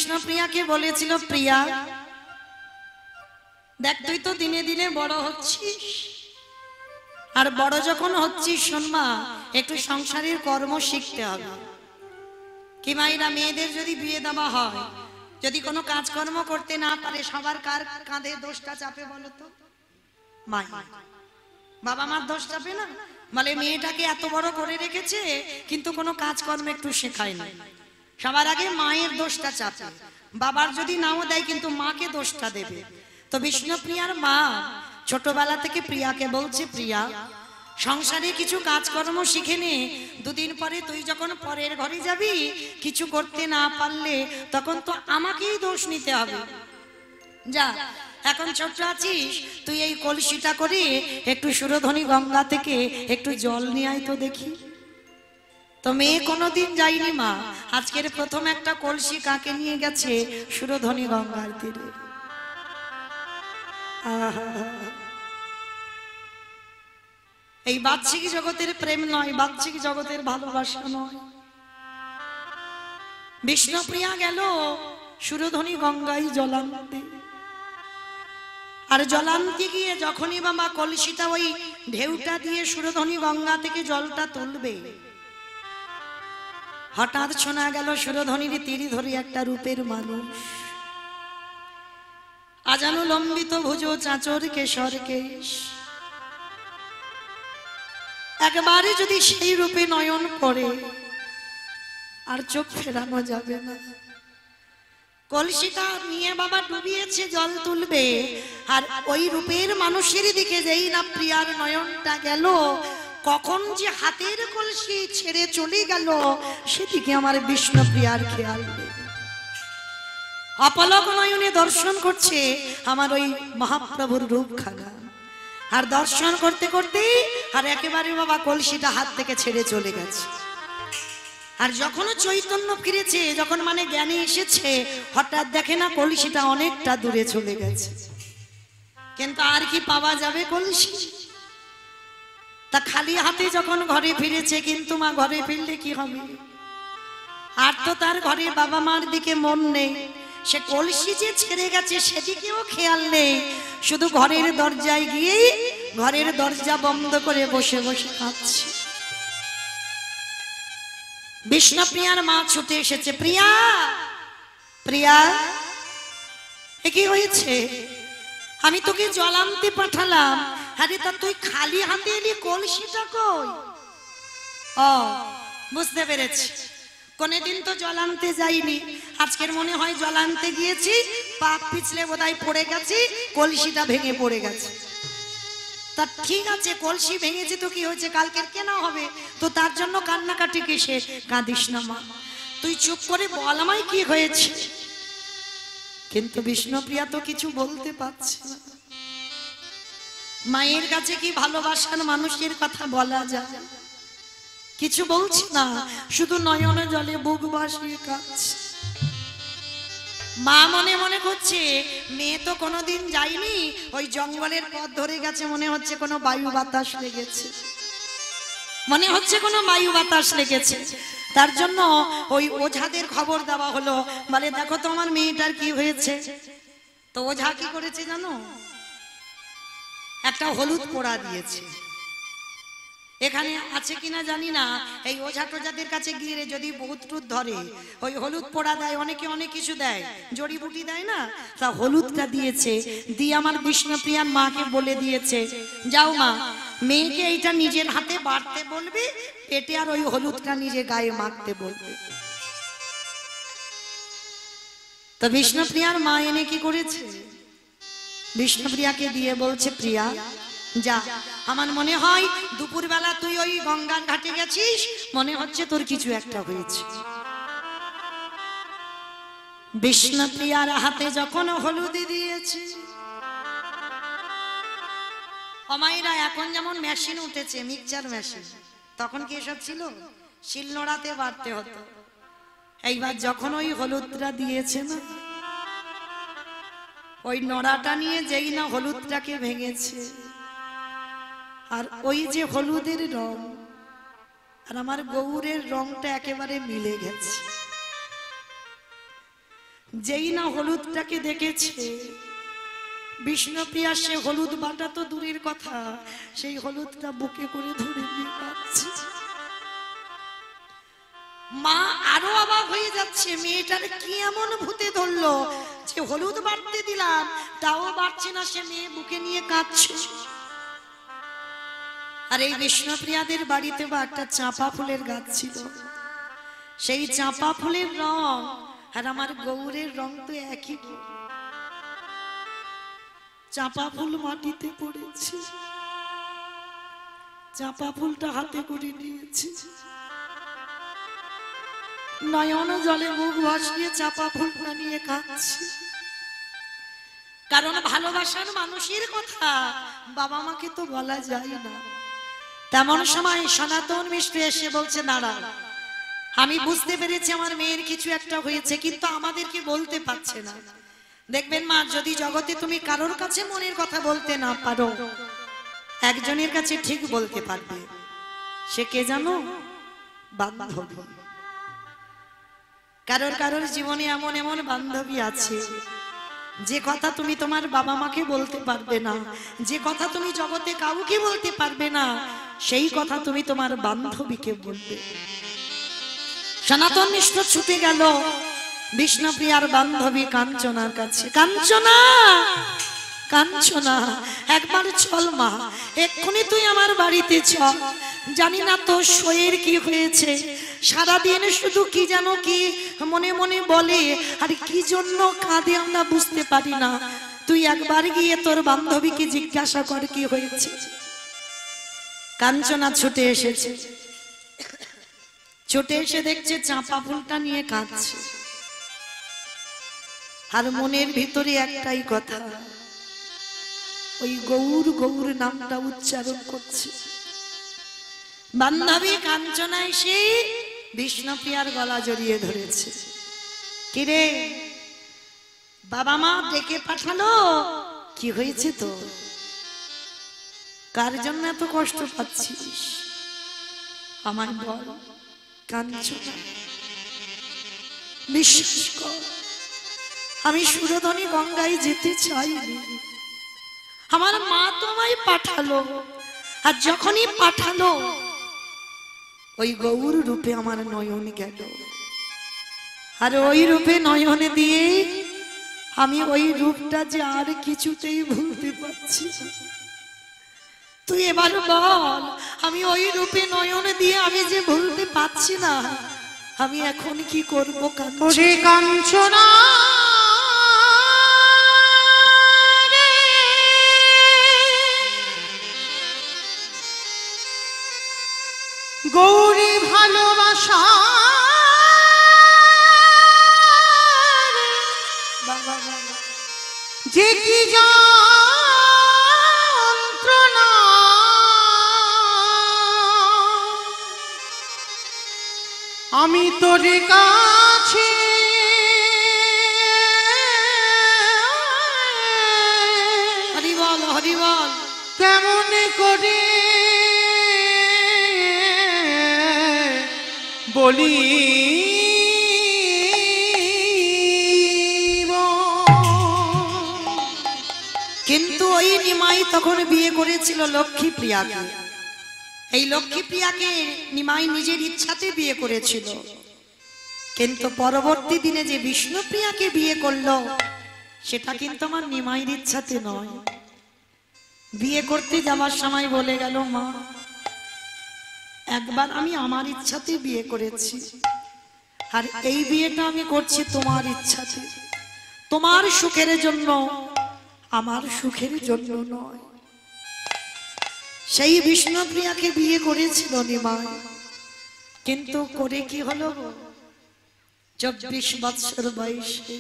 বিষ্ণুপ্রিয়াকে বলেছিল, প্রিয়া দেখ তুই তো দিনে দিনে বড় হচ্ছিস, আর বড় যখন হচ্ছিস শোন মা, একটু সংসারের কর্ম শিখতে হবে। কি মায়েরা, মেয়েদের যদি বিয়ে দেওয়া হয়, যদি কোনো কাজকর্ম করতে না পারে, সবার কার কাঁধে দোষটা চাপে বলো তো? মাই। বাবা মার দোষ চাপে না? বলে মেয়েটাকে এত বড় করে রেখেছে কিন্তু কোনো কাজকর্ম একটু শেখায় না। সবার আগে মায়ের দোষটা চাপে। বাবার যদি নাও দেয় কিন্তু মাকে দোষটা দেবে। তো বিষ্ণুপ্রিয়ার মা ছোটবেলা থেকে প্রিয়াকে বলছে, প্রিয়া সংসারে কিছু কাজকর্ম শিখে নে, দুদিন পরে তুই যখন পরের ঘরে যাবি, কিছু করতে না পারলে তখন তো আমাকেই দোষ নিতে হবে। যা, এখন ছোট আছিস, তুই এই কলসিটা করে একটু সুরধনী গঙ্গা থেকে একটু জল নিয়ে আয় তো দেখি। তো মেয়ে কোনোদিন যায়নি মা, আজকের প্রথম একটা কলসি কাকে নিয়ে গেছে? সুরধনী গঙ্গার তীরে। এই বাহ্যিক জগতের প্রেম নয়, বাহ্যিক জগতের ভালোবাসা নয়। বিষ্ণুপ্রিয়া গেল সুরধনী গঙ্গায় জলান্তে। আর জলান্তে গিয়ে যখনই বাবা কলসিটা ওই ঢেউটা দিয়ে সুরধনী গঙ্গা থেকে জলটা তুলবে, হঠাৎ শোনা গেল সুরধনীর তীর ধরে একটা রূপের মানুষ, আজানু লম্বিত ভুজ, চাঁচর কেশর কেশ। একবারে যদি সেই রূপে নয়ন পড়ে আর চোখ ফেরানো যাবে না। কলসিটা নিয়ে বাবা ডুবিয়েছে, জল তুলবে, আর ওই রূপের মানুষের দিকে যেই না প্রিয়ার নয়নটা গেল, কখন যে হাতের কলসি ছেড়ে চলে গেল সেদিকে আমার বিষ্ণুপ্রিয়ার খেয়াল নেই। অপলক নয়নে দর্শন করছে আমার ওই মহাপ্রভুর রূপখানা, আর দর্শন করতে করতে আর একেবারে বাবা কলসিটা হাত থেকে ছেড়ে চলে গেছে। আর যখন চৈতন্য ফিরেছে, যখন মানে জ্ঞানে এসেছে, হঠাৎ দেখে না কলসিটা অনেকটা দূরে চলে গেছে। কিন্তু আর কি পাওয়া যাবে কলসি? তা খালি হাতে যখন ঘরে ফিরেছে, কিন্তু মা ঘরে ফিরলে কি হবে? আর তো তার ঘরে বাবা মার দিকে মন নেই, সে কলসি যে ছেড়ে গেছে সেদিকেও খেয়াল নেই, শুধু ঘরের দরজায় গিয়ে ঘরের দরজা বন্ধ করে বসে বসে কাঁদছে। বিষ্ণুপ্রিয়ার মা ছুটে এসেছে, প্রিয়া প্রিয়া এ কি হয়েছে? আমি তোকে জল আনতে পাঠালাম, আরে তা তুই খালি হাতে এলি, কলসিটা কই? ও বুঝতে পেরেছি, কোনদিন তো জল আনতে যাইনি, আজকের মনে হয় জল আনতে গিয়েছি, পাপ পিছলে বোধহয় পড়ে গেছি, কলসিটা ভেঙে পড়ে গেছে। তা ঠিক আছে, কলসি ভেঙেছে তো কি হয়েছে, কালকের কেনা হবে, তো তার জন্য কান্নাকাটি কিসের? কাঁদিস না মা, তুই চুপ করে বল আমায় কি হয়েছে। কিন্তু বিষ্ণুপ্রিয়া তো কিছু বলতে পারছে না। মায়ের কাছে কি ভালোবাসার মানুষের কথা বলা যায়? কিছু বলছি না, শুধু নয়নে জলে বুক ভাসিয়ে কাঁদছে। মা মনে মনে করছে, মেয়ে তো কোনোদিন যায়নি, ওই জঙ্গলের পথ ধরে গেছে, মনে হচ্ছে কোনো বায়ু বাতাস লেগেছে, মনে হচ্ছে কোনো বায়ু বাতাস লেগেছে। তার জন্য ওই ওঝাদের খবর দেওয়া হলো, বলে দেখো তো আমার মেয়েটার কি হয়েছে। তো ওঝা কি করেছে জানো? একটা হলুদ পোড়া দিয়েছে। এখানে আছে কিনা জানি না, এই ওঝা টোঝাদের কাছে গিয়ে যদি বহুত টুত ধরে, ওই হলুদ পোড়া দেয়, অনেকে অনেক কিছু দেয়, জড়িবুটি দেয় না, তা হলুদটা দিয়েছে। দিয়ে আমার বিষ্ণুপ্রিয়ার মাকে বলে দিয়েছে, যাও মা, মেয়েকে এইটা নিজের হাতে বাড়তে বলবে, পেটে আর ওই হলুদটা নিজে গায়ে মাখতে বলবে। তো বিষ্ণুপ্রিয়ার মা এনে কি করেছে, বিষ্ণুপ্রিয়াকে দিয়ে বলছে, প্রিয়া যা, আমার মনে হয় দুপুরবেলা তুই ওই গঙ্গার ঘাটে গেছিস, মনে হচ্ছে তোর কিছু একটা হয়েছে। বিষ্ণুপ্রিয়ার হাতে যখন হলুদ দিয়েছে, অমাইরা এখন যেমন মেশিন উঠেছে, মিক্সচার মেশিন, তখন কি এসব ছিল? শিলনোড়াতে বাটতে হতো। এইবার যখন ওই হলুদটা দিয়েছে না, ওই নড়াটা নিয়ে যেই না হলুদটাকে ভেঙেছে, আর ওই যে হলুদের রং আর আমার গৌরের রংটা একেবারে মিলে গেছে। যেই না হলুদটাকে দেখেছে বিষ্ণুপ্রিয়া, সে হলুদ বাটা তো দূরের কথা, সেই হলুদটা বুকে করে ধরে নিয়ে কাঁদছে। মা আরো অবাক হয়ে যাচ্ছে, মেয়েটার কি এমন ভূতে ধরলো যে হলুদ বাড়তে দিলাম তাও বাড়ছে না, সে মেয়ে বুকে নিয়ে কাঁদছে। আর এই বিষ্ণুপ্রিয়াদের বাড়িতে বা একটা চাঁপা ফুলের গাছ ছিল, সেই চাঁপা ফুলের রং আর আমার গৌরের রং তো একই। চাঁপা ফুল মাটিতে পড়েছে, চাঁপা ফুলটা হাতে করে নিয়েছে, নয়ন জলে মুখ ভাসিয়ে চাঁপা ফুলটা নিয়ে কাঁদছে। কারণ ভালোবাসার মানুষের কথা বাবা মাকে তো বলা যায় না। তেমন সময় সনাতন মিশ্র এসে বলছে, দাঁড়া, আমি বুঝতে পেরেছি আমার মেয়ের কিছু একটা হয়েছে, কিন্তু আমাদেরকে বলতে পারছে না। দেখবেন মা, যদি জগতে তুমি কারোর কাছে মনের কথা বলতে না পারো, একজনের কাছে ঠিক বলতে পারবে। সে কে জানো? বান্ধবী। কারোর কারোর জীবনে এমন এমন বান্ধবী আছে যে কথা তুমি তোমার বাবা মাকে বলতে পারবে না, যে কথা তুমি জগতে কাউকে বলতে পারবে না, সেই কথা তুমি তোমার বান্ধবীকে বলবে। সনাতন মিশ্র ছুটে গেল বিষ্ণুপ্রিয়ার বান্ধবী কাঞ্চনার কাছে। কাঞ্চনা, কাঞ্চনা, একবার চল মা, এক্ষুনি তুই আমার বাড়িতে চল। জানি না তো শোয়ের কি হয়েছে, সারাদিন শুধু কি যেন কি মনে মনে বলে আর কি জন্য কাঁদে আমরা বুঝতে পারি না। তুই একবার গিয়ে তোর বান্ধবীকে জিজ্ঞাসা কর কি হয়েছে। কাঞ্চনা ছুটে এসেছে, ছুটে এসে দেখছে চাঁপা ফুলটা নিয়ে কাঁদছে, আর মনের ভিতরে একটাই কথা, ওই গৌর গৌর নামটা উচ্চারণ করছে। বান্ধবী কাঞ্চনা এসে বিষ্ণুপ্রিয়ার গলা জড়িয়ে ধরেছে। কিরে, বাবা মা ডেকে পাঠালো, কি হয়েছে তো? কার জন্য এত কষ্ট পাচ্ছিস আমায় বল কাঞ্চনা। বিশ্বাস কর, আমি সুরধনী গঙ্গায় যেতে চাইনি, আমার মা তো আমায় পাঠালো, আর যখনই পাঠালো ওই গৌর রূপে আমার নয়ন গেল, আর ওই রূপে নয়নে দিয়ে আমি ওই রূপটা যে আর কিছুতেই ভুলতে পারছি। তুই এবার বল, আমি ওই রূপে নয়নে দিয়ে আমি যে ভুলতে পারছি না, আমি এখন কি করব? কাঞ্চনা, গৌরী ভালোবাসা যে কি যন্ত্রণা, আমি তোর কাছে হরি বল, হরি বল, কেমন করে বলি। কিন্তু ওই নিমাই তখন বিয়ে করেছিল লক্ষ্মীপ্রিয়াকে। এই লক্ষ্মীপ্রিয়াকে নিমাই নিজের ইচ্ছাতে বিয়ে করেছিল, কিন্তু পরবর্তী দিনে যে বিষ্ণুপ্রিয়াকে বিয়ে করলো সেটা কিন্তু আমার নিমাইয়ের ইচ্ছাতে নয়। বিয়ে করতে যাওয়ার সময় বলে গেল, মা একবার আমি আমার ইচ্ছাতে বিয়ে করেছি, আর এই বিয়েটা আমি করছি তোমার ইচ্ছাতে, তোমার সুখের জন্য, আমার সুখের জন্য নয়। সেই বিষ্ণুপ্রিয়াকে বিয়ে করেছিল নিমাই, কিন্তু করে কি হলো? 24 বৎসর বয়সে,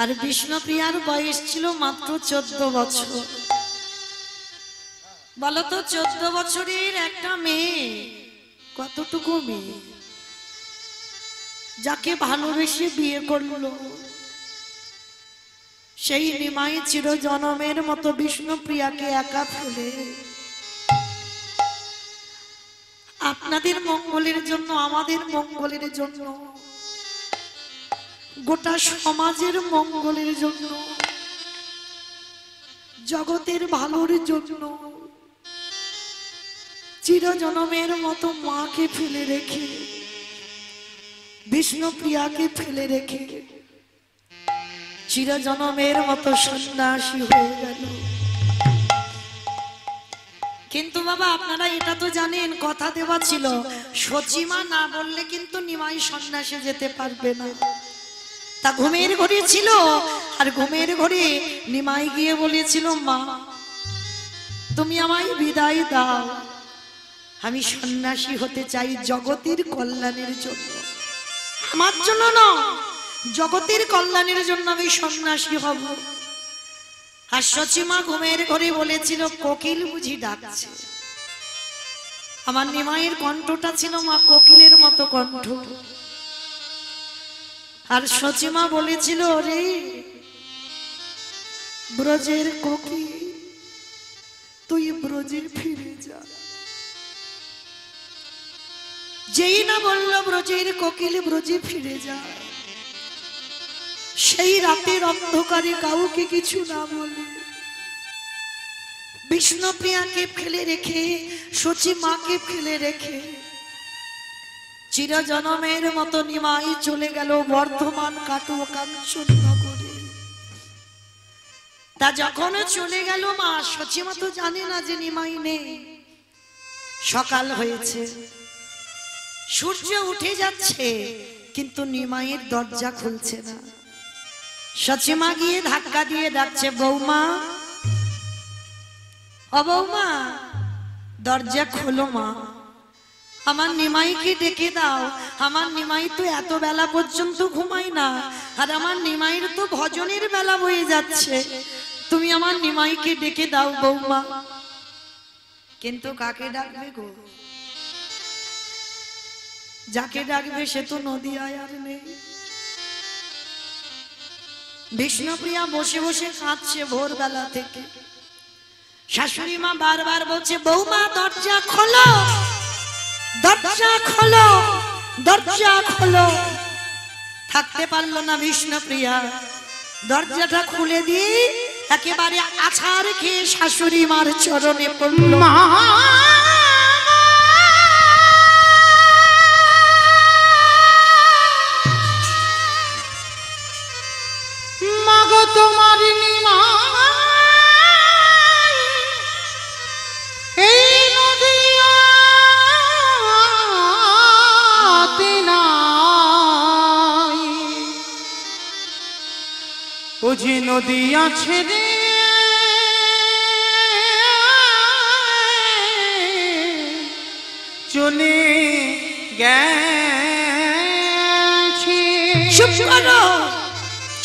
আর বিষ্ণুপ্রিয়ার বয়স ছিল মাত্র 14 বছর। বলতো 14 বছরের একটা মেয়ে কতটুকু মেয়ে, যাকে ভালোবেসে বিয়ে করলো, সেই নিমাই চির জনমের মতো বিষ্ণুপ্রিয়াকে একা ফেলে আপনাদের মঙ্গলের জন্য, আমাদের মঙ্গলের জন্য গোটা সমাজের মঙ্গলের জন্য, জগতের ভালোর জন্য চিরজনমের মতো মাকে ফেলে রেখে, বিষ্ণুপ্রিয়াকে ফেলে রেখে চিরজনমের মতো সন্ন্যাসী হয়ে গেল। কিন্তু বাবা আপনারা এটা তো জানেন, কথা দেওয়া ছিল সচিমা না বললে কিন্তু নিমাই সন্ন্যাসে যেতে পারবে না। তা ঘুমের ঘরে ছিল, আর ঘুমের ঘরে নিমাই গিয়ে বলেছিল, মা তুমি আমায় বিদায় দাও, আমি সন্ন্যাসী হতে চাই জগতের কল্যাণের জন্য, আমার জন্য না, জগতের কল্যাণের জন্য আমি সন্ন্যাসী হব। আর সচিমা ঘুমের ঘরে বলেছিল, কোকিল বুঝি ডাকছে। আমার নিমাইয়ের কণ্ঠটা ছিল মা কোকিলের মতো কণ্ঠ। আর সচিমা বলেছিল, রে ব্রজের কোকিল তুই ব্রজে ফিরে যা। যেই না বলল ব্রজের কোকিল ব্রজে ফিরে যা, সেই রাতের অন্ধকারে কাউকে কিছু না বলে বিষ্ণুপ্রিয়াকে ফেলে রেখে, সচিমাকে ফেলে রেখে চিরজনমের মতো নিমাই চলে গেল বর্ধমান কাটুয়া কাঞ্চননগরে। তা যখন চলে গেল মা, সচিমা তো জানে না যে নিমাই নেই। সকাল হয়েছে, সূর্য উঠে যাচ্ছে, কিন্তু নিমাইয়ের দরজা খুলছে না। সচিমা গিয়ে ধাক্কা দিয়ে ডাকছে, বৌমা, ও বৌমা দরজা খোলো মা, আমার নিমাইকে ডেকে দাও। আমার নিমাই তো এত বেলা পর্যন্ত ঘুমায় না, আর আমার নিমাইয়ের তো ভজনের বেলা বয়ে যাচ্ছে, তুমি আমার নিমাইকে ডেকে দাও বৌমা। কিন্তু কাকে ডাকবে গো? যাকে ডাকবে সে তো নদিয়ায় আর নেই। বিষ্ণুপ্রিয়া বসে বসে কাঁদছে ভোরবেলা থেকে। শাশুড়ি মা বারবার বলছে, বৌমা দরজা খোলো, দরজা খোলো, দরজা খোলো। থাকতে পারলো না বিষ্ণুপ্রিয়া, দরজাটা খুলে দিয়ে একেবারে আছাড় খেয়ে শাশুড়ি মার চরণে পড়ল। মাগো তোমার নিমাই এই নদিয়াতে নাই, ও যে নদিয়া ছেড়ে চলে গেছে। চুপ করো,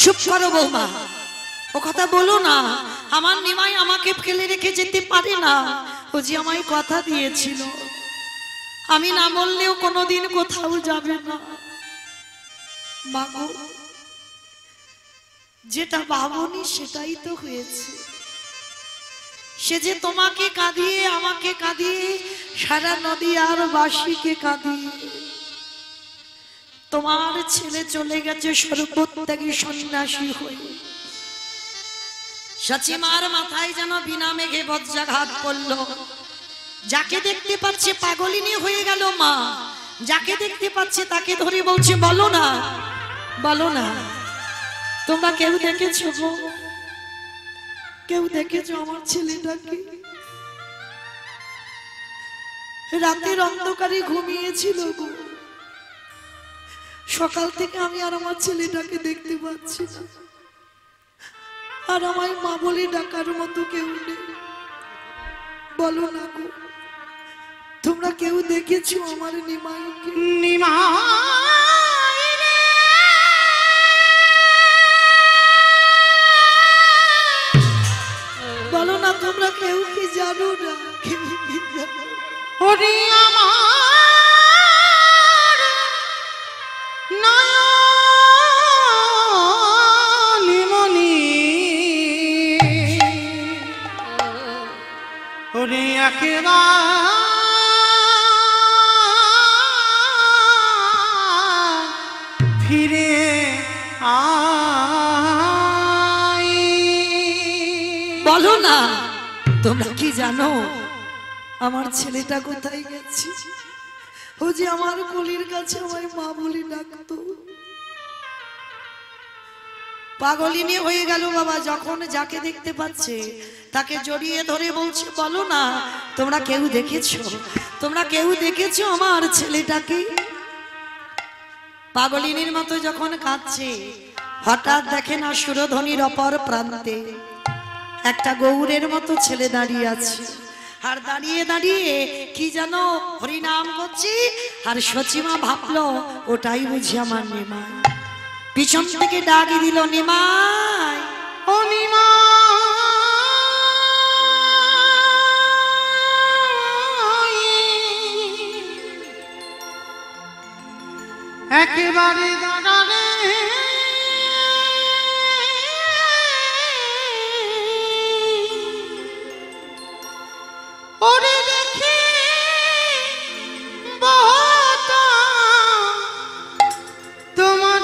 চুপ করো বৌমা, ও কথা বলো না। আমার নিমাই আমাকে ফেলে রেখে যেতে পারে না, ও যে আমায় কথা দিয়েছিল আমি না বললেও কোনোদিন কোথাও যাবে না। মাগো, যেটা ভাবনি সেটাই তো হয়েছে। সে যে তোমাকে কাঁদিয়ে, আমাকে কাঁদিয়ে, সারা নদিয়ার বাসীকে কাঁদিয়ে তোমার ছেলে চলে গেছে সর্বত্যাগী সন্ন্যাসী হয়ে। সচিমার মাথায় যেন বিনা মেঘে বজ্রাঘাত পড়লো। যাকে দেখতে পাচ্ছে পাগলিনী হয়ে গেল মা, যাকে দেখতে পাচ্ছে তাকে ধরে বলছে, বলো না, বলো না, তোমরা কেউ দেখেছো গো? কেউ দেখেছো আমার ছেলেটাকে? রাতের অন্ধকারে ঘুমিয়েছিল গো, সকাল থেকে আমি আর আমার ছেলেটাকে দেখতে পাচ্ছি না, আর আমায় মা বলে ডাকার মতো কেউ নেই। বলো না গো, তোমরা কেউ দেখেছো আমার নিমাইকে? নিমাই রে, বলো না, তোমরা কেউ কি জানো না? কেউ কি জানো? ওরে আমার নয়নমণি, ওরে একেবারে ফিরে আই বলো না, তোমরা কি জানো আমার ছেলেটা কোথায় গেছে? ও যে আমার কলির কাছে আমায় মা বলে ডাকতো। পাগলিনী হয়ে গেল বাবা, যখন যাকে দেখতে পাচ্ছে তাকে জড়িয়ে ধরে বলছে, বলো না তোমরা কেউ দেখেছো, তোমরা কেউ দেখেছো আমার ছেলেটাকে? পাগলিনীর মতো যখন কাঁদছে, হঠাৎ দেখে না সুরধ্বনির অপর প্রান্তে একটা গৌরের মতো ছেলে দাঁড়িয়ে আছে। আর দাঁড়িয়ে দাঁড়িয়ে কি যেন হরিনাম করছি। আর সচিমা ভাবলো ওটাই বুঝি আমার নিমাই। পিছন থেকে ডাক দিল, নিমাই ও নিমাই। একেবারে দাঁড়ালে ওরে দেখি বহতা তোমার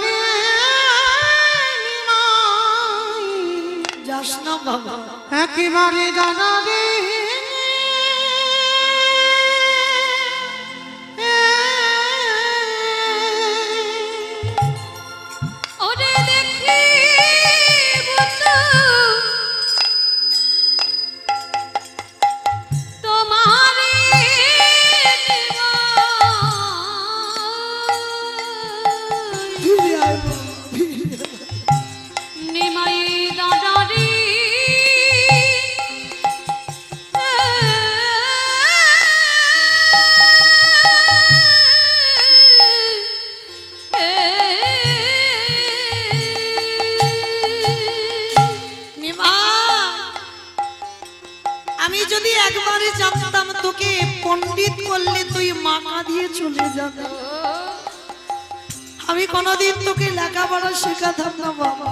নিমাই। যাস না বাবা, একেবারে দাঁড়ালে ওরে দেখি বন্ধু তোমারে ফিরে আয় বাবা, ফিরে আয়। নিমাই দাদারি আমি যদি একবারে জানতাম তোকে পণ্ডিত করলে তুই মাকা দিয়ে চলে যাবে, আমি কোনোদিন তোকে লেখাপড়া শেখাতাম না বাবা।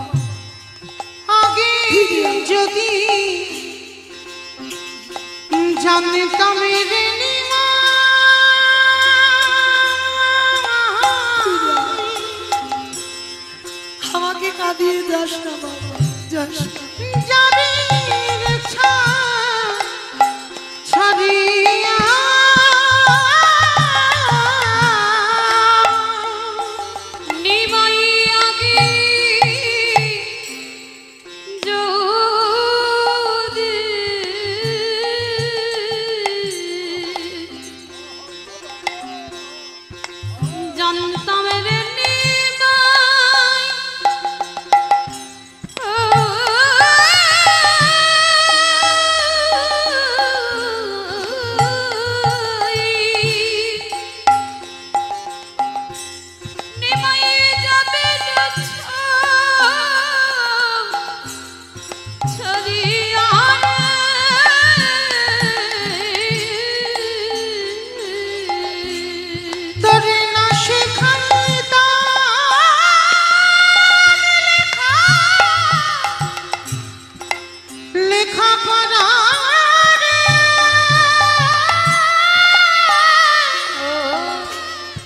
আগে যদি জানতাম রে আমাকে কাঁদিয়ে যাস না বাবা, যাস না। যাবি ছাড়িয়া নিমাই আগে যদি জানতাম রে নিমাই নিমাই যাবে না ছড়িয়া তোরে না শেখাইতা লেখা পড়া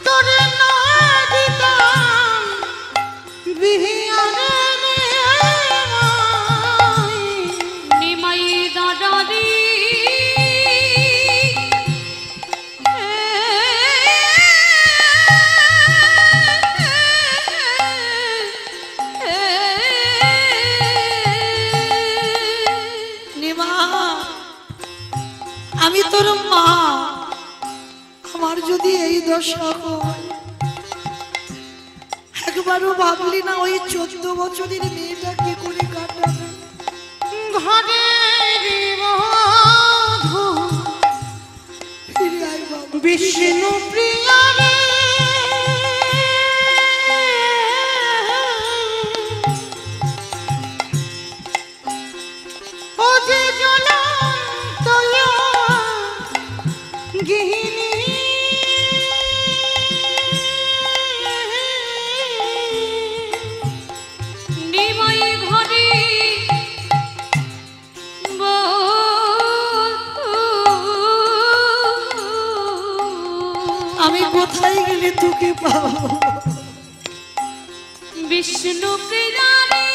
তোরে না দিতাম বিহিয়ারে নিমাই দাদারি নিমা, আমি তোর মা, আমার যদি এই দশা হয়, একবারও ভাবলি না ওই 14 বছরের মেয়েটা কি করে কাটাবে? ঘরের বধূ ফিরে আয় বাবা, বিষ্ণু প্রিয়া রে ও যে জ্বলন্ত গিহিনী নিমাই ঘরে আমি কোথায় গেলে তোকে পাবো? বিষ্ণু প্রিয়ারি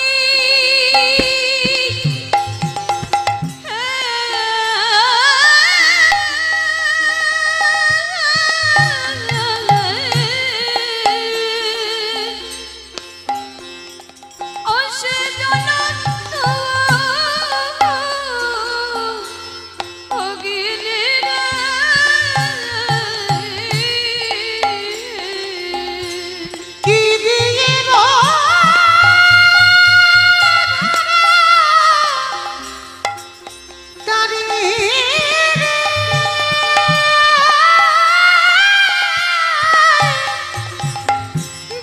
কি দিয়ে তারি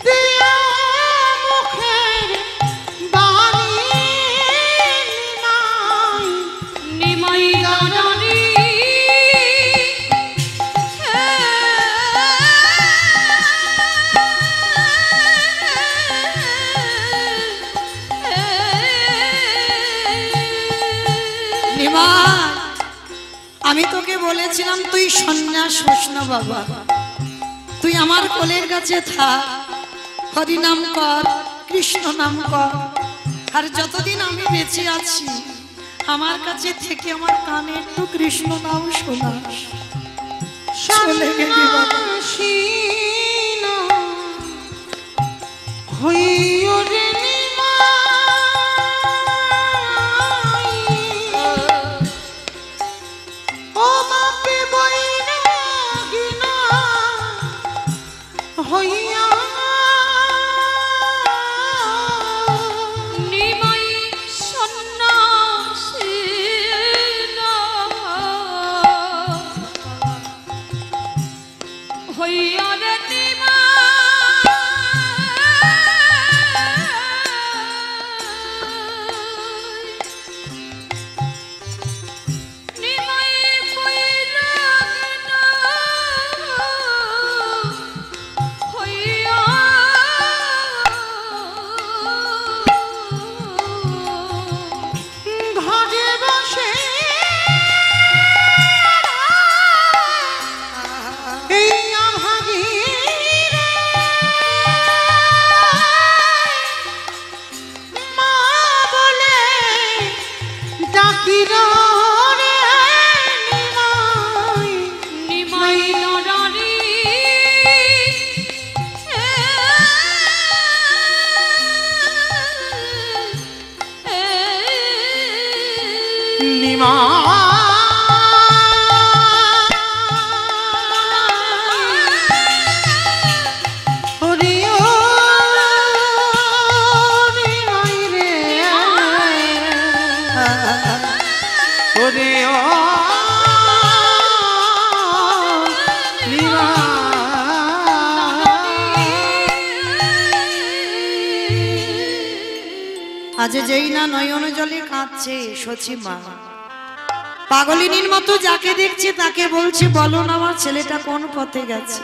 দিয়া মুখের বাণী নাই নিমাই দাদারি নিমা, আমি তোকে বলেছিলাম তুই সন্ন্যাস হোস না বাবা, তুই আমার কোলের কাছে থাক, হরি নাম কর, কৃষ্ণ নাম কর, আর যতদিন আমি বেঁচে আছি আমার কাছে থেকে আমার কানে একটু কৃষ্ণ নাম শোনাস। চলে গেলি বাবা। সন্ন্যাসীন হইও রে নিমাই, ও বাপে বৈরাগিনা হইয়া নিমাই সন্ন্যাসী হইয়া রে নিমাই বৈরাগিনা হইয়া ঘরে বসে এই আভাগীরে মা বলে ডাকিল রে নিমাই। নিমাই দাদারি ওরে ও নিমাই রে, ওরে ও আজ যেই না নয়ন জলে কাঁদছে সচি মা, পাগলিনীর মতো যাকে দেখছে তাকে বলছে বলো না আমার ছেলেটা কোন পথে গেছে।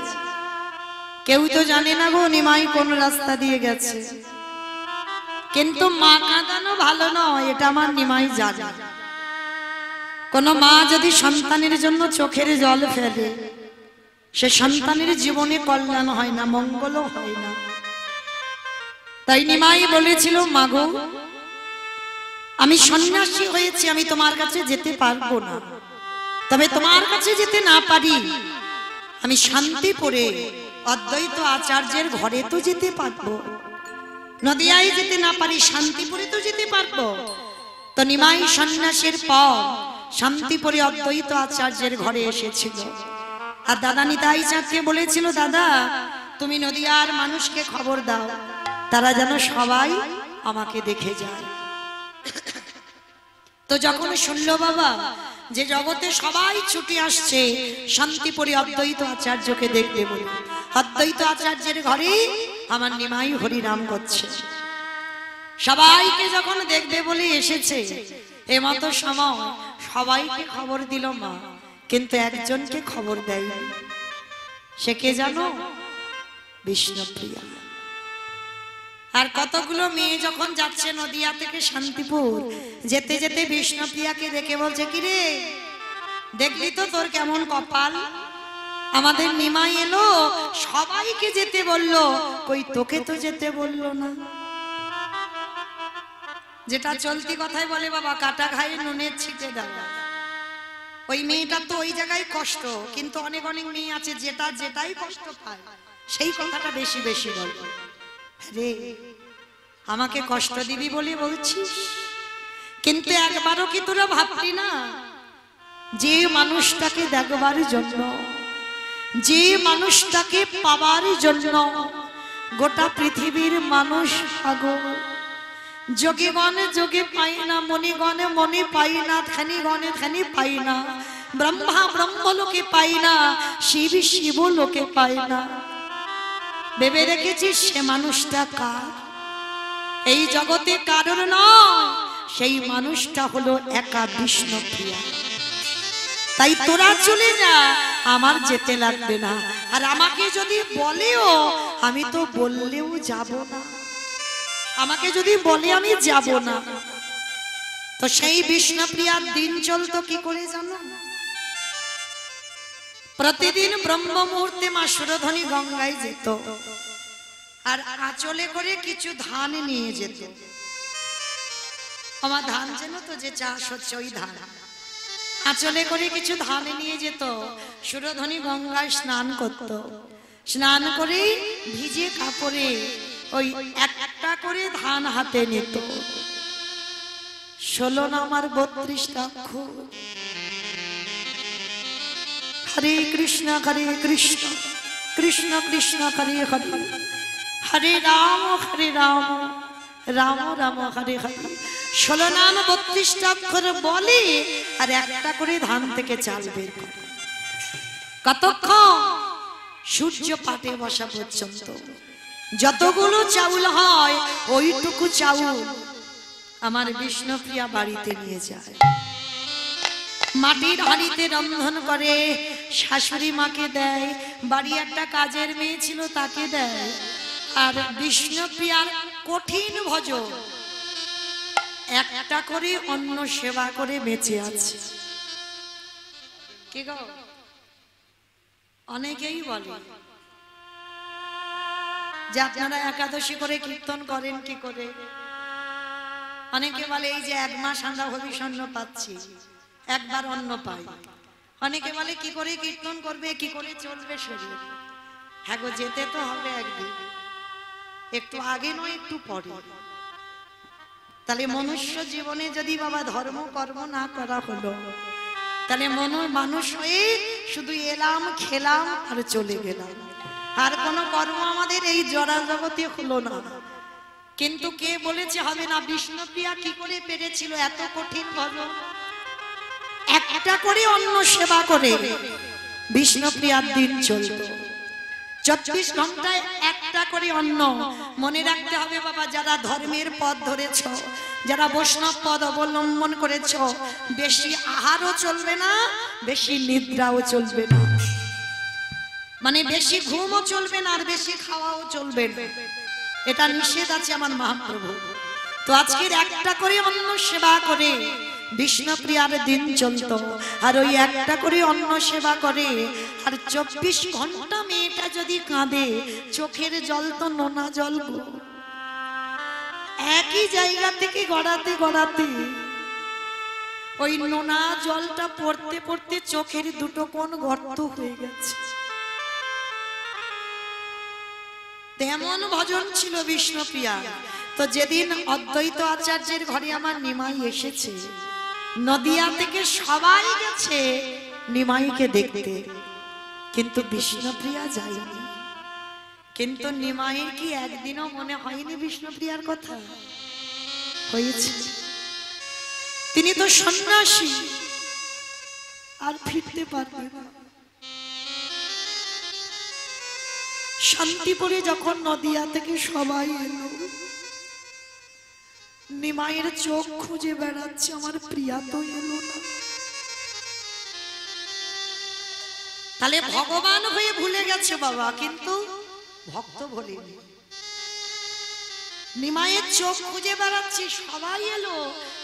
কেউ তো জানে না গো নিমাই কোন রাস্তা দিয়ে গেছে, কিন্তু মা কাঁদানো ভালো নয় এটা আমার নিমাই জানে। কোন মা যদি সন্তানের জন্য চোখের জল ফেলে সে সন্তানের জীবনে কল্যাণ হয় না, মঙ্গলও হয় না। তাই নিমাই বলেছিল মাগো আমি সন্ন্যাসী হয়েছি, আমি তোমার কাছে যেতে পারবো না, তবে তোমার কাছে যেতে না পারি আমি শান্তিপুরে অদ্বৈত আচার্যের ঘরে তো যেতে পারবো, নদিয়ায় যেতে না পারি শান্তিপুরে তো যেতে পারবো। তো নিমাই সন্ন্যাসের পর শান্তিপুরে অদ্বৈত আচার্যের ঘরে এসেছিল। আর দাদা নিতাই চাঁদকে বলেছিল দাদা তুমি নদিয়ার মানুষকে খবর দাও তারা যেন সবাই আমাকে দেখে যায়। তো যখন শুনলো বাবা যে জগতে সবাই ছুটে আসছে শান্তিপুরে অদ্বৈত আচার্যকে দেখতে বলে, অদ্বৈত আচার্যের ঘরে আমার নিমাই হরি নাম করছে, সবাইকে যখন দেখবে বলে এসেছে এমতো সময় সবাইকে খবর দিল মা, কিন্তু একজনকে খবর দেয়। সে কে জানো? বিষ্ণুপ্রিয়া। আর কতগুলো মেয়ে যখন যাচ্ছে নদিয়া থেকে শান্তিপুর, যেতে যেতে বিষ্ণুপ্রিয়াকে দেখে বলছে কি রে দেখলি তো তোর কেমন কপাল, আমাদের নিমাই এলো, সবাইকে যেতে বললো, কই তোকে তো যেতে বললো না। যেটা চলতি কথায় বলে বাবা, কাটা ঘায়ে নুনের ছিটে দেওয়া। ওই মেয়েটা তো ওই জায়গায় কষ্ট, কিন্তু অনেক অনেক মেয়ে আছে যেটাই কষ্ট পায় সেই কথাটা বেশি বেশি বলবে। রে আমাকে কষ্ট দিবি বলে বলছিস, কিন্তু একবারও কি তোরা ভাবলি না যে মানুষটাকে দেখবার জন্য, যে মানুষটাকে পাবার জন্য গোটা পৃথিবীর মানুষ পাগল। যোগে গণে যোগে পাই না, মনি গণে মনি পাই না, ধ্যানি গণে ধ্যানি পাই না, ব্রহ্মা ব্রহ্মলোকে পাই না, শিব শিব লোকে পাই না। ভেবে রেখেছিস সে মানুষটা কার? এই জগতে কারোর নয়, সেই মানুষটা হলো একা বিষ্ণুপ্রিয়া। তাই তোরা চলে যা, আমার যেতে লাগবে না। আর আমাকে যদি বলেও, আমি তো বললেও যাব না। আমাকে যদি বলে আমি যাব না। তো সেই বিষ্ণুপ্রিয়ার দিন চলতো কি করে জানো? প্রতিদিন ব্রহ্ম মুহূর্তে মা সুরধনী গঙ্গায় যেত, আর আঁচলে করে কিছু ধান নিয়ে যেত। আমার ধান যেন তো যে চাষ হচ্ছে ওই ধান, আঁচলে করে কিছু ধান নিয়ে যেত। সুরধনী গঙ্গায় স্নান করত, স্নান করে ভিজে কাপড়ে ওই একটা করে ধান হাতে নিত। 16 নামার 32টা অক্ষর। হরে কৃষ্ণ কৃষ্ণ কৃষ্ণ হরে হরে, হরে রাম রাম রাম হরে হরে। 16 নাম 32টা অক্ষর বলে, আর একটা করে ধান থেকে চাল বের করে। কতক্ষণ? সূর্য পাটে বসা পর্যন্ত। যতগুলো চাউল হয় ওইটুকু চাউল আমার বিষ্ণুপ্রিয়া বাড়িতে নিয়ে যায়। মাটির হাঁড়িতে রন্ধন করে শাশুড়ি মাকে দেয়, বাড়ি একটা কাজের মেয়ে ছিল তাকে দেয়। আর বিষ্ণুপ্রিয়ার কঠিন ভজন, একটা করে অন্ন সেবা করে বেঁচে আছে। কি গো, অনেকেই বলে যে আপনারা একাদশী করে কীর্তন করেন কি করে? অনেকে বলে এই যে 1 মাস আমরা হবিষণ্য পাচ্ছি, একবার অন্ন পাই। অনেকে বলে কি করে কীর্তন করবে, কি করে চলবে শরীর। হ্যাঁ গো, যেতে তো হবে একদিন, একটু আগে নয় একটু পরে। তাহলে মনুষ্য জীবনে যদি বাবা ধর্ম কর্ম না করা হলো, তাহলে মানুষ হয়ে শুধু এলাম খেলাম আর চলে গেলাম, আর কোনো কর্ম আমাদের এই জড়া জগতে হলো না। কিন্তু কে বলেছে হবে না? বিষ্ণুপ্রিয়া কি করে পেরেছিল এত কঠিন ভজন? একটা করে অন্ন সেবা করে বিষ্ণুপ্রিয়ার দিন চলত। 24 ঘন্টায় একটা করে অন্ন। মনে রাখতে হবে বাবা, যারা ধর্মের পথ ধরেছ, যারা বৈষ্ণব পথ অবলম্বন করেছ, বেশি আহারও চলবে না, বেশি নিদ্রাও চলবে না। মানে বেশি ঘুমও চলবে না, আর বেশি খাওয়াও চলবে না। এটা নিষেধ আছে আমার মহাপ্রভু। তো আজকের একটা করে অন্ন সেবা করে বিষ্ণুপ্রিয়ার দিন চলত। আর ওই একটা করে অন্ন সেবা করে, আর 24 ঘন্টা মেয়েটা যদি কাঁদে, চোখের জল তো নোনা জল গো। একই জায়গা থেকে গড়াতে গড়াতে ওই নোনা জলটা পড়তে পড়তে চোখের দুটো কোণ গর্ত হয়ে গেছে। তেমন ভজন ছিল বিষ্ণুপ্রিয়া। তো যেদিন অদ্বৈত আচার্যের ঘরে আমার নিমাই এসেছে, নদিয়া থেকে সবাই গেছে নিমাইকে দেখতে, কিন্তু বিষ্ণুপ্রিয়া যায়নি। কিন্তু নিমাইয়ের কি একদিনও মনে হয়নি বিষ্ণুপ্রিয়ার কথা? হয়েছে। তিনি তো সন্ন্যাসী, আর ফিরতে পারবে না। শান্তিপুরে যখন নদিয়া থেকে সবাই এলো, নিমাইয়ের চোখ খুঁজে বেড়াচ্ছে, আমার প্রিয়া তো এলো না। তাহলে ভগবান হয়ে ভুলে গেছে বাবা, কিন্তু ভক্ত ভোলেনি। নিমাইয়ের চোখ খুঁজে বেড়াচ্ছে, সবাই এলো,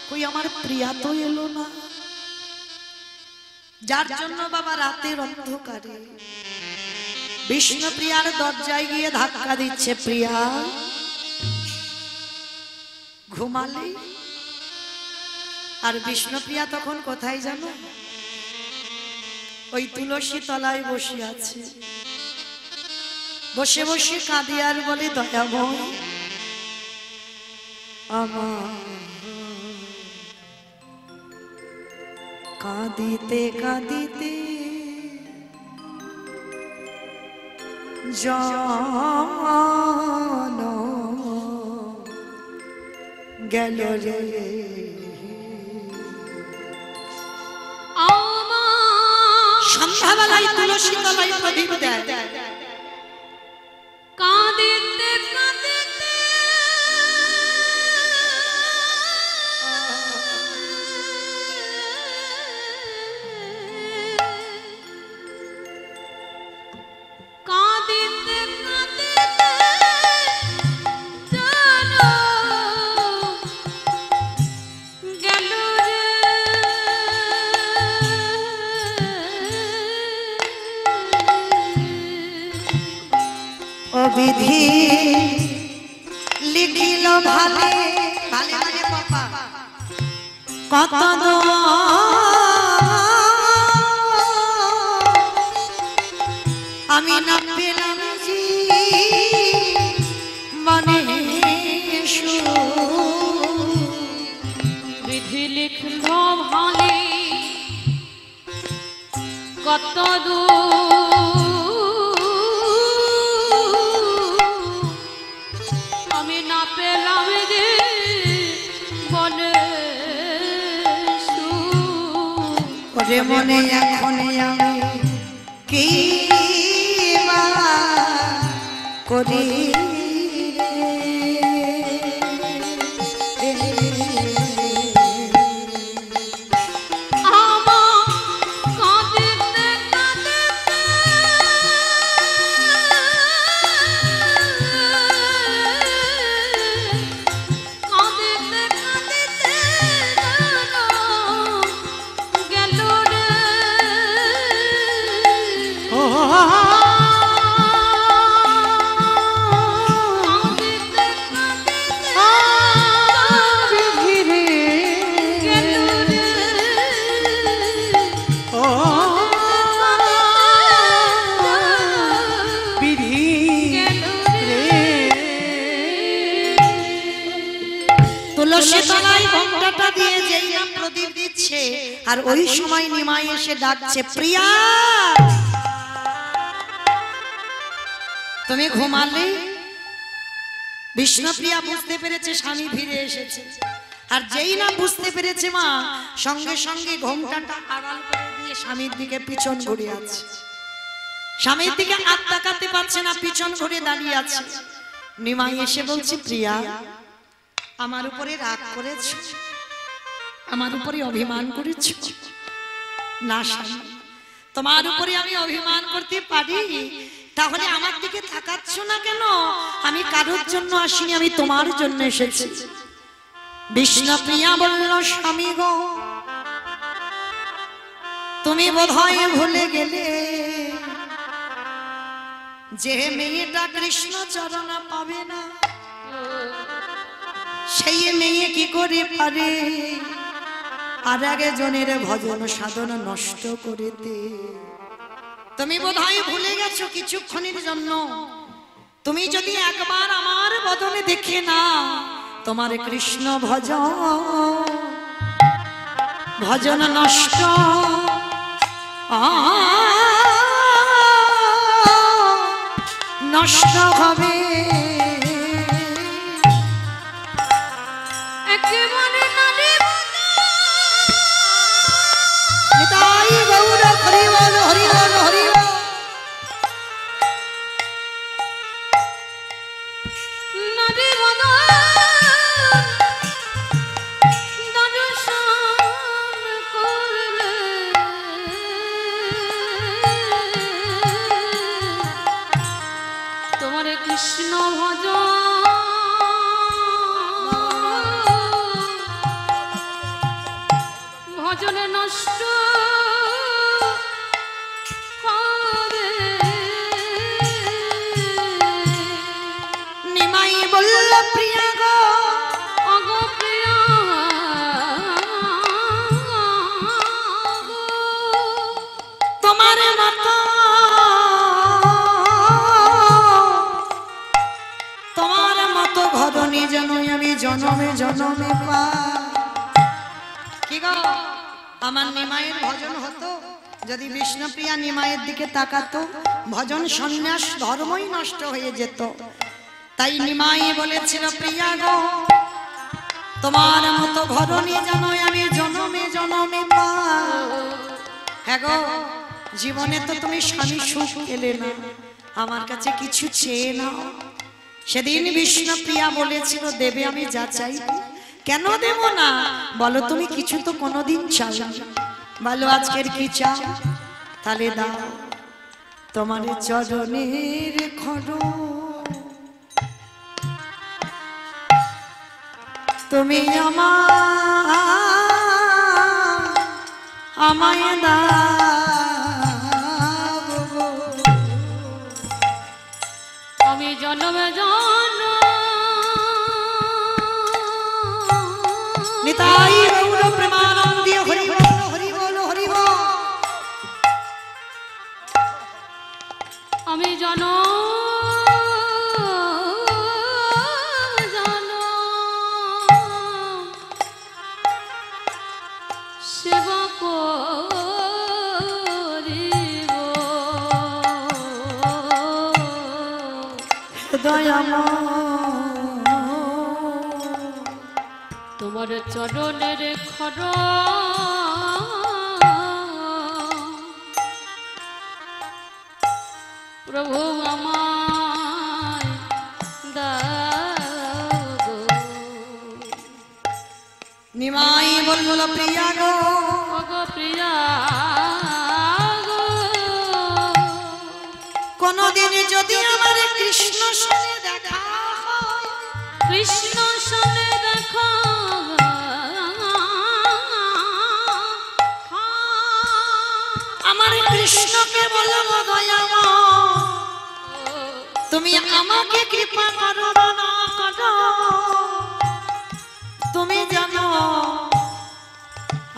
কই আমার প্রিয়া তো এলো না। যার জন্য বাবা রাতের অন্ধকারে বিষ্ণুপ্রিয়ার দরজায় গিয়ে ধাক্কা দিচ্ছে, প্রিয়া ঘুমালে। আর বিষ্ণুপ্রিয়া তখন কোথায় জানো? ওই তুলসী তলায় বসে আছে। বসে বসে কাঁদে আর বলে, দয়াময় আমার কাঁদিতে কাঁদিতে জান গেল রে। সন্ধ্যাবেলায় তুলসী তলায় প্রদীপ দেয়। কাঁদিতে কাঁদিতে কাঁদিতে কাঁদিতে জানো গেল রে। ও বিধি লিখিল ভালে ভালে ভালে পাপা কত আমি না পেলাম জি মনে বিধি লিখল ভালে কত আমি না পেলাম যে বলে ওরে মনে এখন আমি কি বা করি তুলসী তলায় ঘণ্টাটা দিয়ে যেই না প্রদীপ দিচ্ছে, আর ওই সময় নিমাই এসে ডাকছে, প্রিয়া তুমি ঘুমালে। বিষ্ণুপ্রিয়া বুঝতে পেরেছে স্বামী ফিরে এসেছে, আর যেই না বুঝতে পেরেছে মা, সঙ্গে সঙ্গে ঘোমটাটা আড়াল করে দিয়ে স্বামীর দিকে পিছন ঘুরে আছে। স্বামীর দিকে হাত তাকাতে পারছে না, পিছন ঘুরে দাঁড়িয়ে আছে। নিমাই এসে বলছে, প্রিয়া আমার উপরে রাগ করেছ, আমার উপরে অভিমান করেছ? না স্বামী, তোমার উপরে আমি অভিমান করতে পারি, তাহলে আমার দিকে তাকাচ্ছ না কেন? আমি কারোর জন্য আসিনি, আমি তোমার জন্য এসেছি। বিষ্ণুপ্রিয়া বলল, স্বামী গো তুমি বোধহয় ভুলে গেলে যে মেয়েটা কৃষ্ণ চরণ পাবে না, সেই মেয়ে কি করে পারে আর আগে জনের ভজন সাধন নষ্ট করে দে? তুমি বোধহয় ভুলে গেছো কিছুক্ষণের জন্য, তুমি যদি একবার আমার বদনে দেখে না, তোমার কৃষ্ণ ভজন নষ্ট নষ্ট হবে। একেবারে নারী নিতাই গৌর হরি বল হরি বল হরি বল। নারী দর্শন করলে তোমার কৃষ্ণ ভজনে নষ্ট করে। জনমে জনমে পাই। কি গো, আমার নিমাইয়ের ভজন হতো যদি বিষ্ণুপ্রিয়া নিমাইয়ের দিকে তাকাতো, ভজন সন্ন্যাস ধর্মই নষ্ট হয়ে যেত। তাই নিমাই বলেছিল, প্রিয়া গো তোমার মতো ঘরণী যেন আমি জনমে জনমে পাই। হ্যাঁ গো, জীবনে তো তুমি স্বামী সুখ পেলে না, আমার কাছে কিছু চেয়ে নাও। সেদিন বিষ্ণুপ্রিয়া বলেছিল, দেবে আমি যা চাই। কেন দেব না বলো, তুমি কিছু তো কোনোদিন চাও না। বলো আজকের কি চাও, তাহলে দাও। তোমার চরণের খড় তুমি আমায় দাও গো। আমি জনমে জন নিতাই গৌর প্রেমানন্দে হরি বল হরি বল হরি বল। আমি জন সেবা করিব তোমার চরণের খড় প্রভু আমায় দাও গো। নিমাই বলল, প্রিয়া গো ওগো প্রিয়া গো, কোনদিন যদি আমার কৃষ্ণ সনে দেখা হয়, কৃষ্ণ সনে দেখো আমার কৃষ্ণকে বলবো, দয়াময় তুমি আমাকে কৃপা করো না করো। তুমি জানো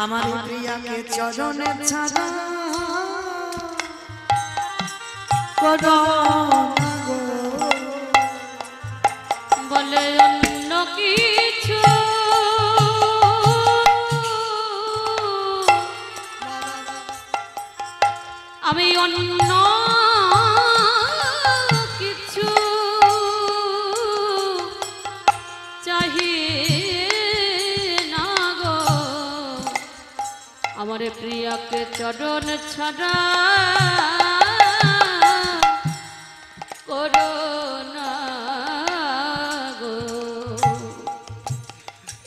আমার প্রিয়াকে চরণে ছাড়া করো না গো। বলে অন্য কিছু আমি অন্য কিছু চাহি না গো। আমার প্রিয়াকে চরণ ছাড়া করো না গো।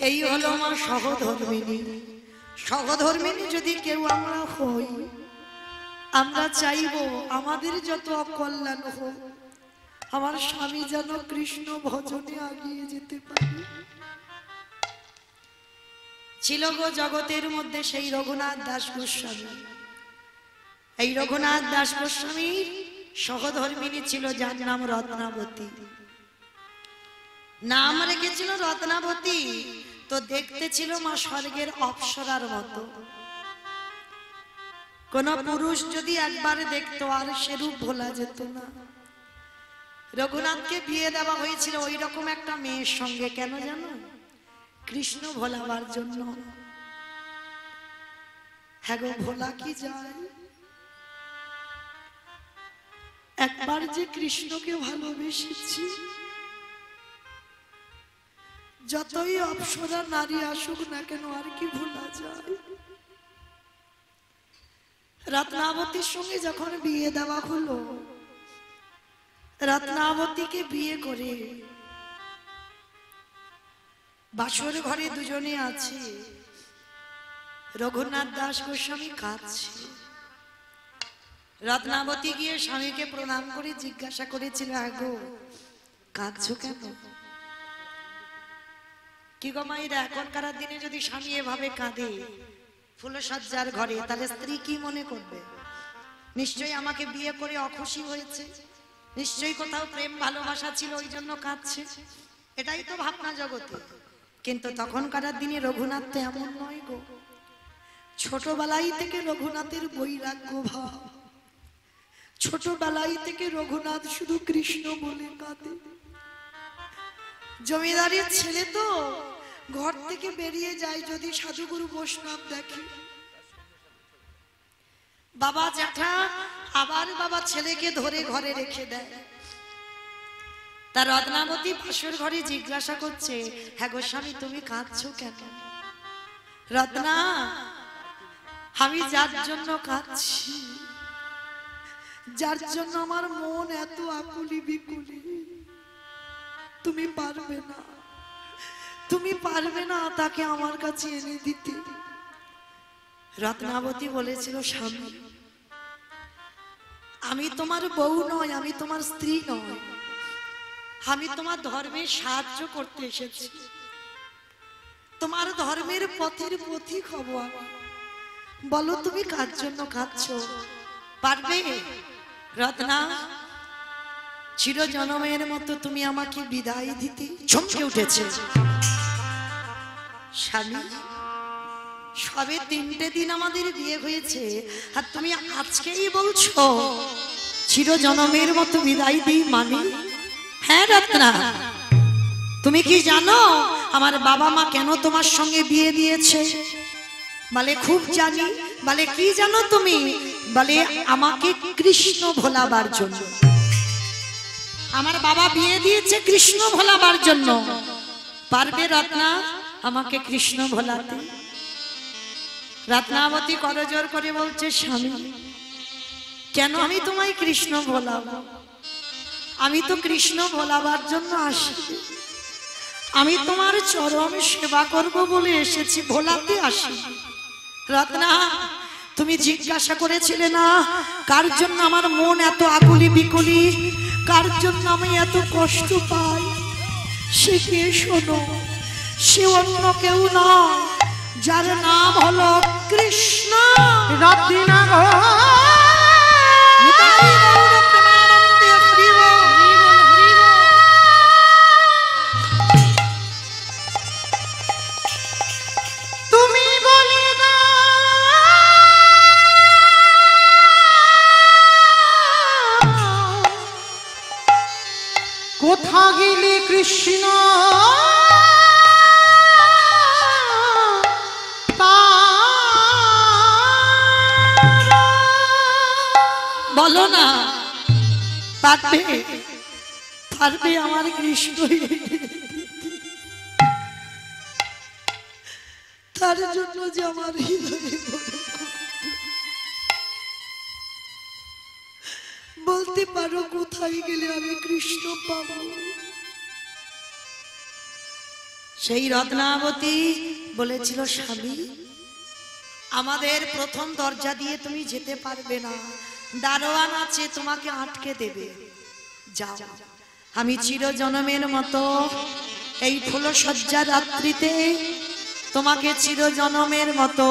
এই হলো আমার সহধর্মিনী। সহধর্মিনী যদি কেউ আমরা হই, আমরা চাইব আমাদের যত অকল্যাণ হোক, আমার স্বামী যেন কৃষ্ণ ভজনে আগিয়ে যেতে পারে। ছিল গো জগতের মধ্যে সেই রঘুনাথ দাস গোস্বামী। এই রঘুনাথ দাস গোস্বামীর সহধর্মিনী ছিল, যার নাম রত্নাবতী। নাম রেখেছিল রত্নাবতী, তো দেখতে ছিল মা স্বর্গের অপ্সরার মতো। কোন পুরুষ যদি একবার দেখতো আর সে রূপ ভোলা যেত না। রঘুনাথকে বিয়ে দেওয়া হয়েছিল ওই রকম একটা মেয়ের সঙ্গে, কেন জানো? কৃষ্ণ ভোলাবার জন্য। হ্যাঁ গো, ভোলা কি যায়? একবার যে কৃষ্ণকে ভালোবেসেছি, যতই অপ্সরা নারী আসুক না কেন আর কি ভোলা যায়? রত্নাবতীর সঙ্গে যখন বিয়ে দেওয়া হলো, রত্নাবতীকে বিয়ে করে বাসর ঘরে দুজনে আছে। রঘুনাথ দাস গোস্বামী কাঁদছে। রত্নাবতী গিয়ে স্বামীকে প্রণাম করে জিজ্ঞাসা করেছিল, আগো কাঁদছো কেন? কি গো মাইরা, এখনকার দিনে যদি স্বামী এভাবে কাঁদে ফুলসজ্জার ঘরে, তাহলে স্ত্রী কি মনে করবে? নিশ্চয়ই আমাকে বিয়ে করে অখুশি হয়েছে, নিশ্চয়ই কোথাও প্রেম ভালোবাসা ছিল ওই জন্য কাঁদছে। এটাই তো ভাবনা জগতে। কিন্তু তখনকার দিনে রঘুনাথ তো এমন নয় গো। ছোটবেলায় থেকে রঘুনাথের বৈরাগ্য ভাব। ছোটবেলায় থেকে রঘুনাথ শুধু কৃষ্ণ বলে কাঁদে। জমিদারের ছেলে তো ঘর থেকে বেরিয়ে যায় যদি সাধুগুরু বৈষ্ণব দেখে। বাবা জ্যাঠা আবার বাবা ছেলেকে ধরে ঘরে রেখে দেয়। তার রত্নাবতী পাশের ঘরে জিজ্ঞাসা করছে, হ্যাঁ গো স্বামী তুমি কাঁদছো কেন? রত্না, আমি যার জন্য কাঁদছি, যার জন্য আমার মন এত আকুলি বিকুলি, তুমি পারবে না, তুমি পারবে না তাকে আমার কাছে এনে দিতে। রত্নাবতী বলেছিল, স্বামী আমি তোমার বউ নয়, আমি তোমার স্ত্রী নয়, আমি তোমার ধর্মের সাহায্য করতে এসেছি, তোমার ধর্মের পথের পথিক হব আমি। বলো তুমি কার জন্য কাঁদছো, পারবে? রত্না, চির জনমের মতো তুমি আমাকে বিদায় দিতে। চমকে উঠেছে। স্বামী, সবে 3টে দিন আমাদের বিয়ে হয়েছে আর তুমি আজকেই বলছো চির জনমের মতো বিদায় দিই মানে? হ্যাঁ রত্না, তুমি কি জানো আমার বাবা মা কেন তোমার সঙ্গে বিয়ে দিয়েছে? বলে খুব জানি। বলে কি জানো তুমি? বলে আমাকে কৃষ্ণ ভোলাবার জন্য। আমার বাবা বিয়ে দিয়েছে কৃষ্ণ ভোলাবার জন্য। পারবে রত্না আমাকে কৃষ্ণ ভোলাতে? রত্নাবতী করজোর করে বলছে, স্বামী কেন আমি তোমায় কৃষ্ণ ভোলাবো? আমি তো কৃষ্ণ ভোলাবার জন্য আসি, আমি তোমার চরণ সেবা করব বলে এসেছি, ভোলাতে আসি। রত্না, তুমি জিজ্ঞাসা করেছিলে না কার জন্য আমার মন এত আকুলি বিকুলি, কার জন্য আমি এত কষ্ট পাই? সে কে শোনো, সে অন্য কেউ নয়, যার নাম হলো কৃষ্ণ। রত্না গো তুমি বলে না কোথা গেলে কৃষ্ণ? বলো না, পারবে? পারবে আমার কৃষ্ণ? তার জন্য যে আমার হৃদয়ে বলতে পারো কোথায় গেলে আমি কৃষ্ণ পাবো? সেই রত্নাবতী বলেছিল, স্বামী আমাদের প্রথম দরজা দিয়ে তুমি যেতে পারবে না, দারোয়ান আছে তোমাকে আটকে দেবে। যাও, আমি চির জনমের মতো এই ফুলসজ্জা রাত্রিতে তোমাকে চির জনমের মতো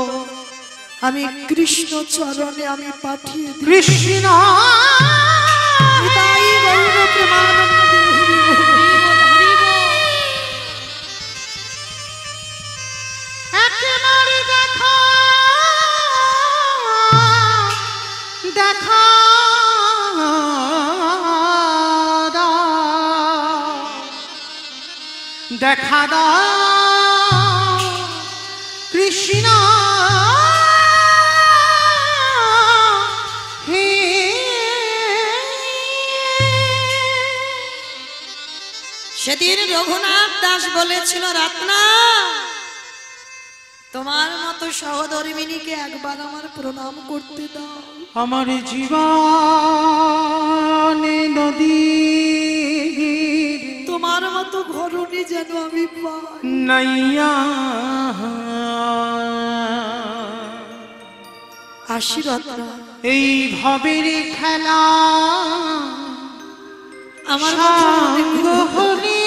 আমি কৃষ্ণ চরণে আমি পাঠিয়ে দিই। কৃষ্ণ তাই গৌর প্রেমানন্দে হরি বল। একেবারে দেখা দেখা দেখা দাও কৃষ্ণ হে। সেদিন রঘুনাথ দাস বলেছিল, রত্না তোমার মতো সহধর্মিনীকে একবার আমার প্রণাম করতে দাও। আমার জীবন নদী তোমার মতো ঘরণী যেন আমি পাই। নাইয়া আসি রত্না, এই ভবের খেলা আমার সাঙ্গ হলে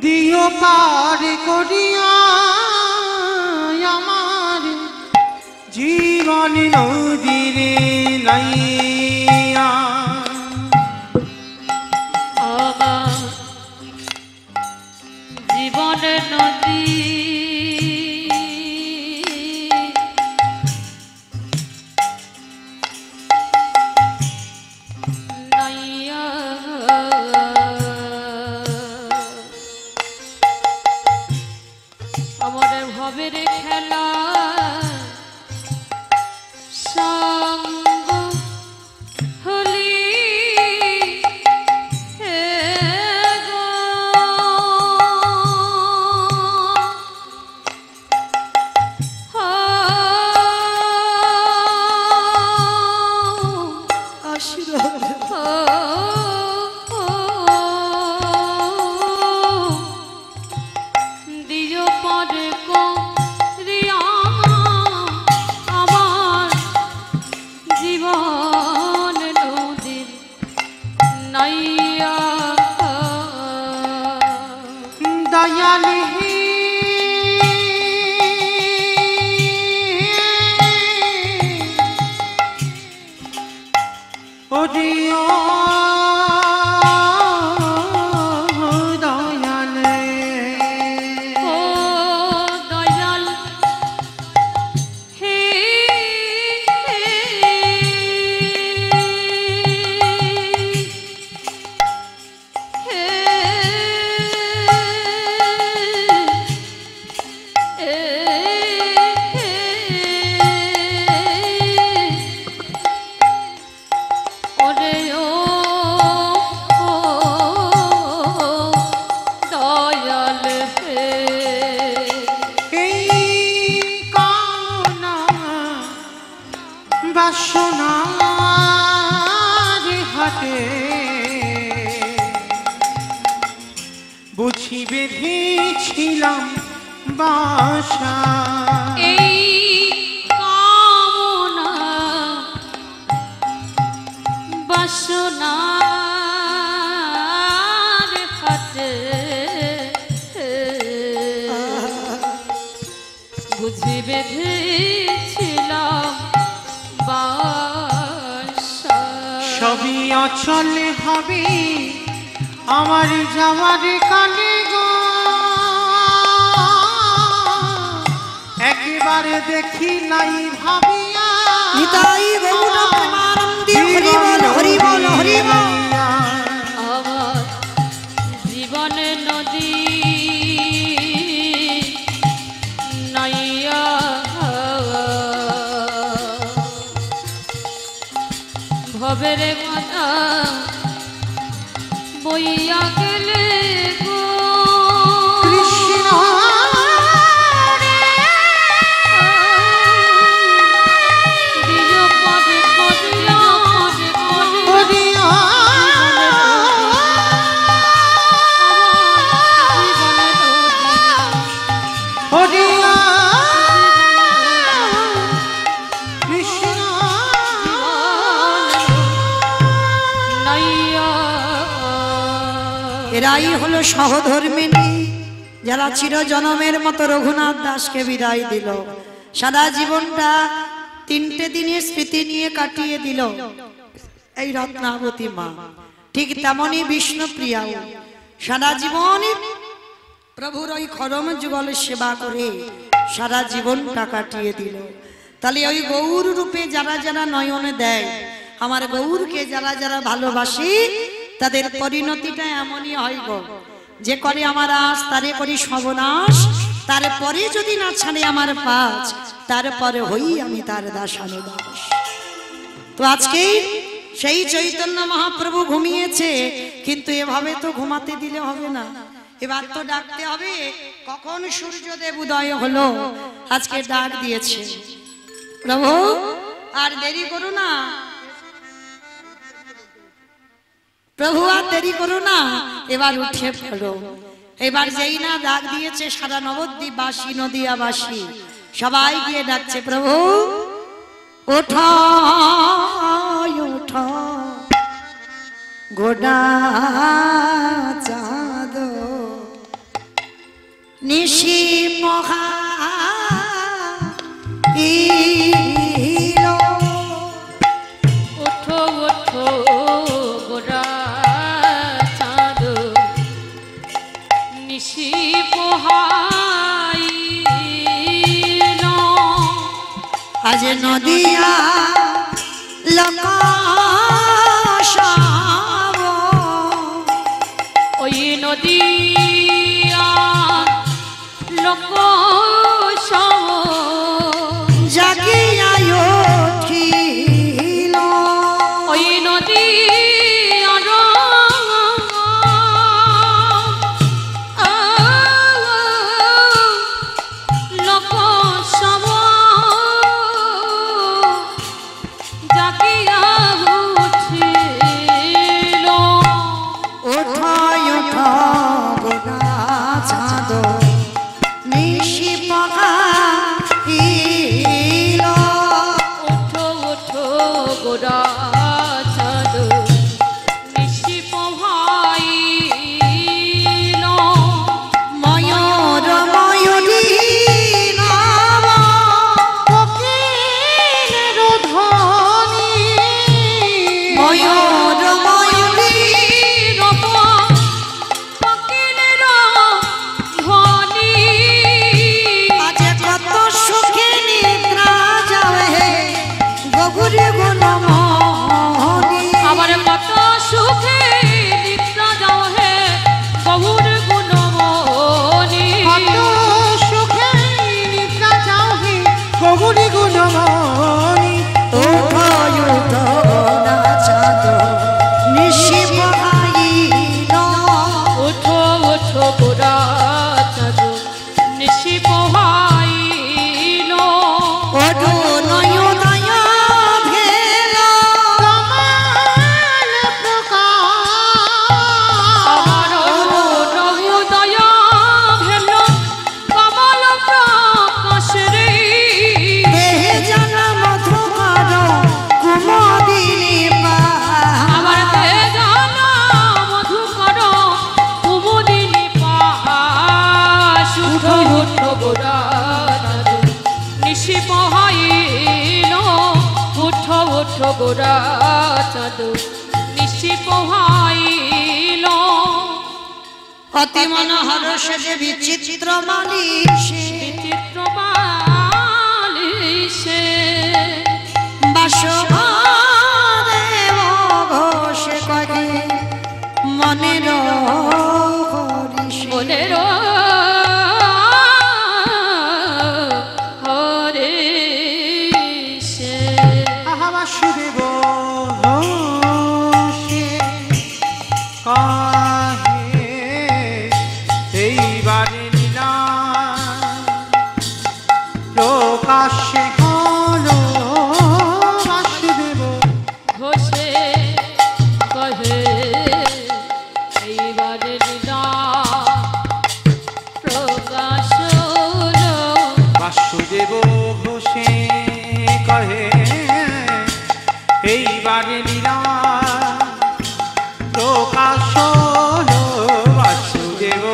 দিও পার করিয়া আমার জীবন নদীরে নাইয়া। আমার জীবনের নদী হরিয়া দয়ালে ও দয়াল হে ওরে ও দয়াল হে এই কামনা বাসনার হাটে বুঝি বেঁধেছিলাম বাসা এই কামনা বাসনার হাটে বুঝি বেঁধেছিলাম বাসা সবই অচল হবে আমার যাওয়ার কালে গো একেবারে দেখি নাই ভাবিয়া নিতাই গৌর প্রেমানন্দে হরি বল হরি বল হরি বল। আমার জীবন নদী নাইয়া ভবের মাথা বইয়া গেলে গো কৃষ্ণ বিজপদে করিয়া হরিয়া হরিয়া কৃষ্ণ এরাই হলো সহধর্মিনী যারা চিরজনমের মতো রঘুনাথ দাসকে বিদায় দিল, সারা জীবনটা 3টে দিনের স্মৃতি নিয়ে কাটিয়ে দিল এই রত্নাবতী মা। ঠিক তেমনি বিষ্ণুপ্রিয়াও সারা জীবনই প্রভুর ওই খরম যুগল সেবা করে সারা জীবনটা কাটিয়ে দিল। তাহলে ওই গৌর রূপে যারা যারা নয়নে দেয়, আমার গৌরকে যারা যারা ভালোবাসি, তাদের পরিণতিটা এমনই হয় গো, যে করে আমার আশ তারে করি সর্বনাশ, তারপরে যদি না ছাড়ে আমার পাঁচ, তারপরে হই আমি তার দাসানুদাস। তো আজকে সেই চৈতন্য মহাপ্রভু ঘুমিয়েছে, কিন্তু এভাবে তো ঘুমাতে দিলে হবে না, এবার তো ডাকতে হবে। কখন সূর্যদেব উদয় হলো, আজকে ডাক দিয়েছে, প্রভু আর দেরি করো না, প্রভু আর দেরি করো না, এবার উঠে পড়ো। এবার যেই না ডাক দিয়েছে, সারা নবদ্বীপবাসী নদিয়াবাসী সবাই গিয়ে ডাকছে, প্রভু ওঠো ওঠো গোডা চাঁদ নিশি মহা ইলো। ওঠো ওঠো গোরা চাঁদ নিশি পোহাইল, আজ নদিয়া লোক সব ওই নদিয়া লোক সব জাগিয়া উঠিল। ওই নদিয়ার লোক সব জাগিয়া উঠিল। ওঠায় ওঠা গোনা চাঁদ নিশি পকাইল। ওঠো ওঠো গোরা চাঁদ নিশি পোহাইল। ময়ূর ময়ূরী নাম কোকিলের ধ্বনি গোরা চাঁদ নিশি পোহাইল অতি মনোহর সেজে বিচিত্র মালিশে বিচিত্র বালিশে বাসবাদেব ঘোষে কহে মনের হরিষে। মনের হরিষে আহা বাসুদেব ঘোষে কহে এইবারে লীলা প্রকাশ্যে হলো বাসুদেব ঘোষে কহে এইবারে লীলা প্রকাশ হলো। বাসুদেব ঘোষে কহে এইবারে লীলা প্রকাশ হলো বাসুদেব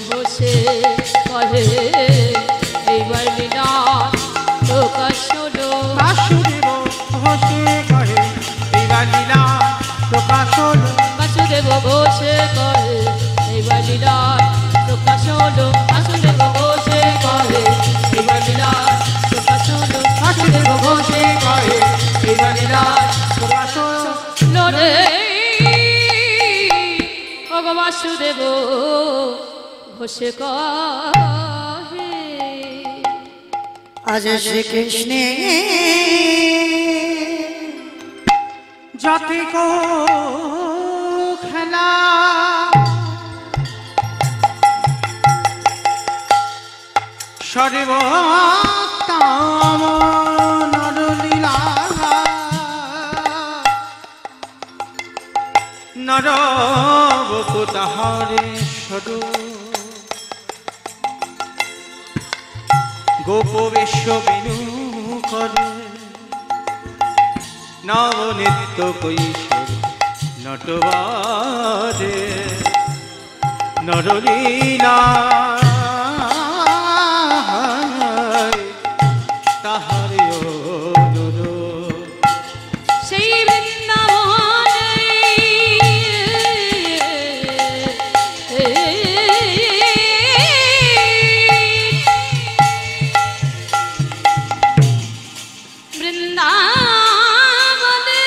ঘোষে কহে এইবার লীলা প্রকাশ হলো। বাসুদেব ঘোষে কহে এইবার লীলা প্রকাশ হলো বাসুদেব ঘোষে কহে এইবার লীলা প্রকাশ হলো। বাসুদেব ঘোষে কহে এইবার লীলা প্রকাশ হলো। বাসুদেব ঘোষে কহে এইবার লীলা প্রকাশ হলো রে ভগ বাসুদেব ঘোষে কহে আজ শ্রীকৃষ্ণে যাতে কো খেলা সর্বোত্তম নরলীলা নরবপু তাহারে স্বরূপ গোপবেশ বিনু করে নবনিত্য কৈশোর নটবারে নরলীলা তাহারে অনুরোধ সেই বৃন্দাবনে বৃন্দাবনে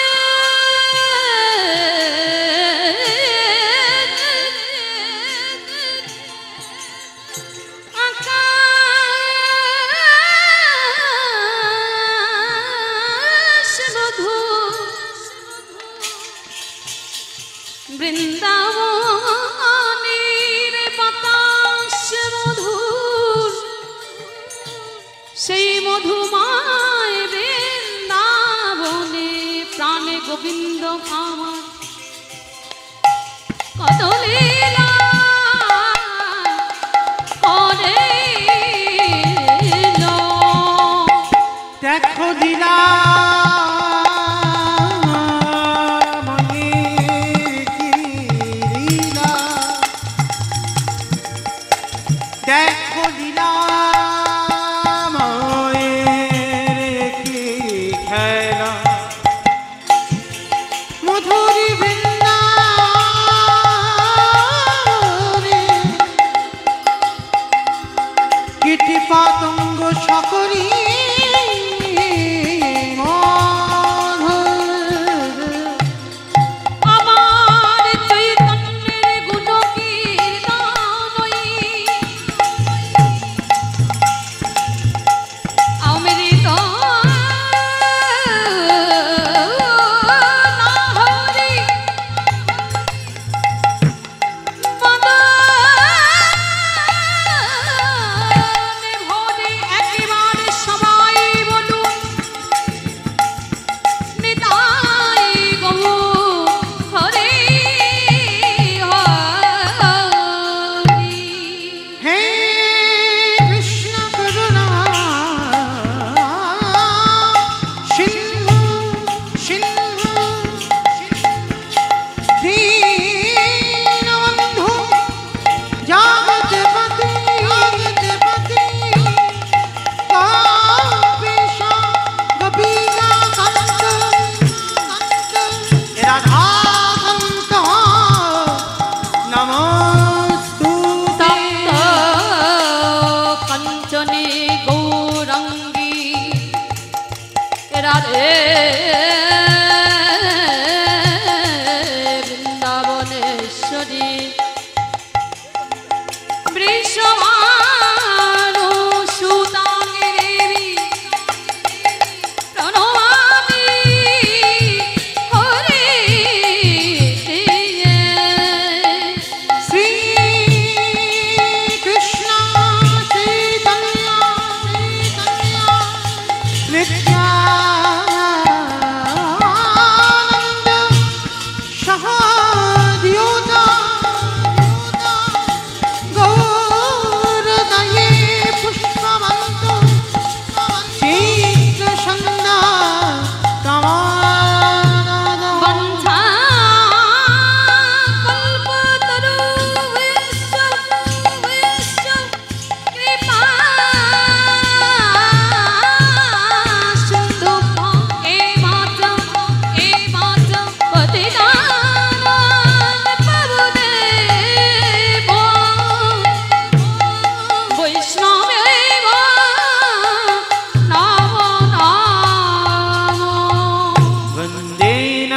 আকাশ মধু বৃন্দাবনের বাতাস মধুর সেই মধুময় বৃন্দাবনে প্রাণে গোবিন্দ আমার কত লীলা করিল। দেখো লীলা মনের কি লীলা দেখো লীলা মনের কি খেলা মধুর বৃন্দাবনে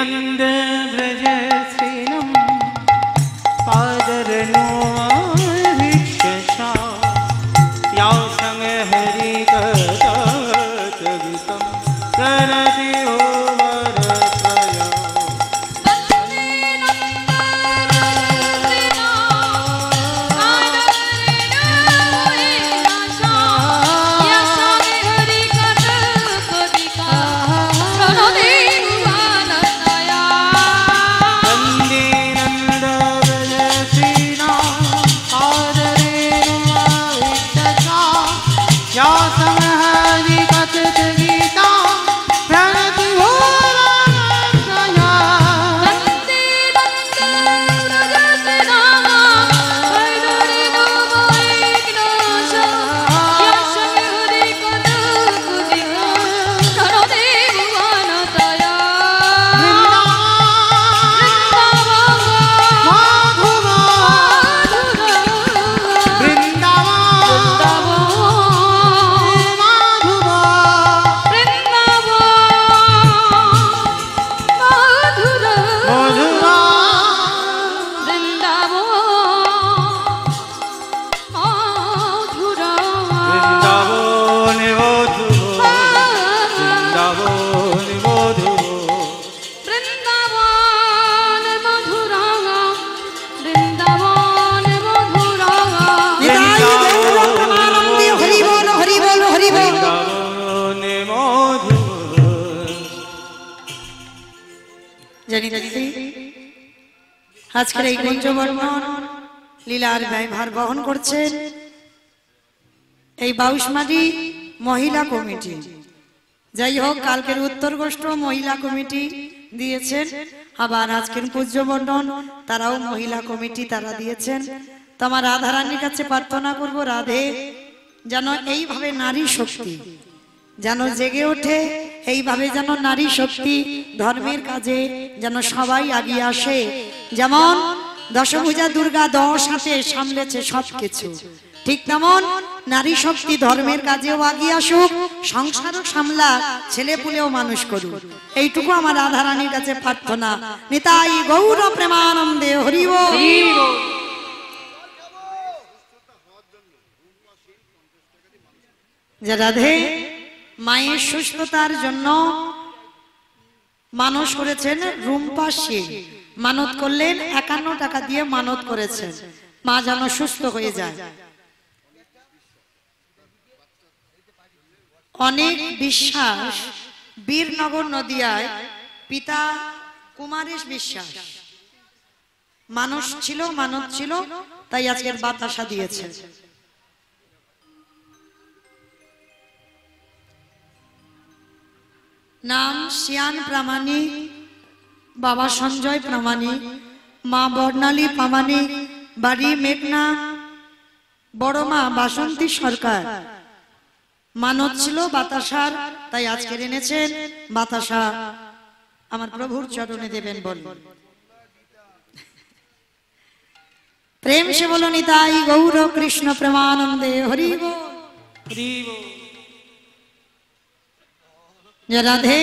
नंद ब्रज श्रीनम पादरनुभिक्षसा या संग हरि कथा जगतम करति हो वरत्रय আজকের এই কুঞ্জবর্ণন লীলার ব্যয়ভার বহন করছেন এই বাউশমারি মহিলা কমিটি। যাই হোক, কালকের উত্তর গোষ্ঠ মহিলা কমিটি দিয়েছেন, আবার আজকের পূজ্যবর্ণন তারাও মহিলা কমিটি তারা দিয়েছেন। তো আমার রাধারানীর কাছে প্রার্থনা করব, রাধে যেন এইভাবে নারী শক্তি যেন জেগে ওঠে, এইভাবে যেন নারী শক্তি ধর্মের কাজে যেন সবাই আগিয়ে আসে। যেমন দশভুজা দুর্গা 10 হাতে সামলেছে সবকিছু, ঠিক তেমন নারী শক্তি ধর্মের কাজেও আগিয়ে আসুক, সংসারও সামলা, ছেলে পুলেও মানুষ করুক, এইটুকু আমার রাধারানীর কাছে প্রার্থনা। নিতাই গৌর প্রেমানন্দে হরি বল। যে রাধে মায়ের সুস্থতার জন্য মানত করেছেন, রুম্পা সিং মানত করলেন, 51 টাকা দিয়ে মানত করেছেন মা যেন সুস্থ হয়ে যায়। অনেক বিশ্বাস বীরনগর নদিয়ায় পিতা কুমারেশ বিশ্বাস মানত ছিল, তাই আজকের বাতাসা দিয়েছে। নাম শিয়ান প্রামাণিক, বাবা সঞ্জয় প্রামাণিক, মা বর্ণালী প্রামাণিক, বাড়ি মেঘনা, বড় মা বাসন্তী সরকার। মানত ছিল বাতাসার, তাই আজকে এনেছেন বাতাসা আমার প্রভুর চরণে দেবেন বল। প্রেম সে বলো নিতাই গৌর কৃষ্ণ প্রেমানন্দে হরি বল। রাধে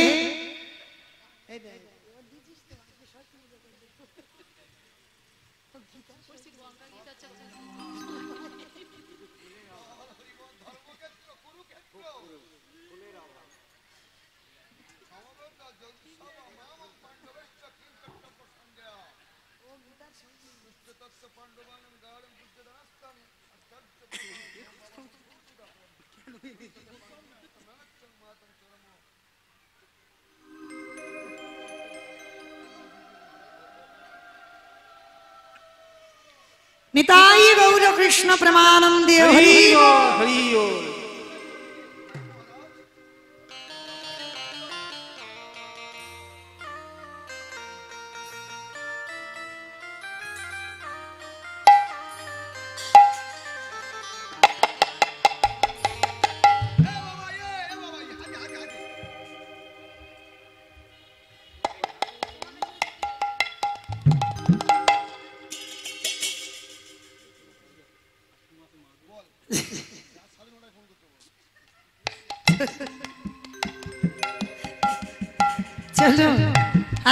নিতাই গৌর কৃষ্ণ প্রেমানন্দে হরি হরি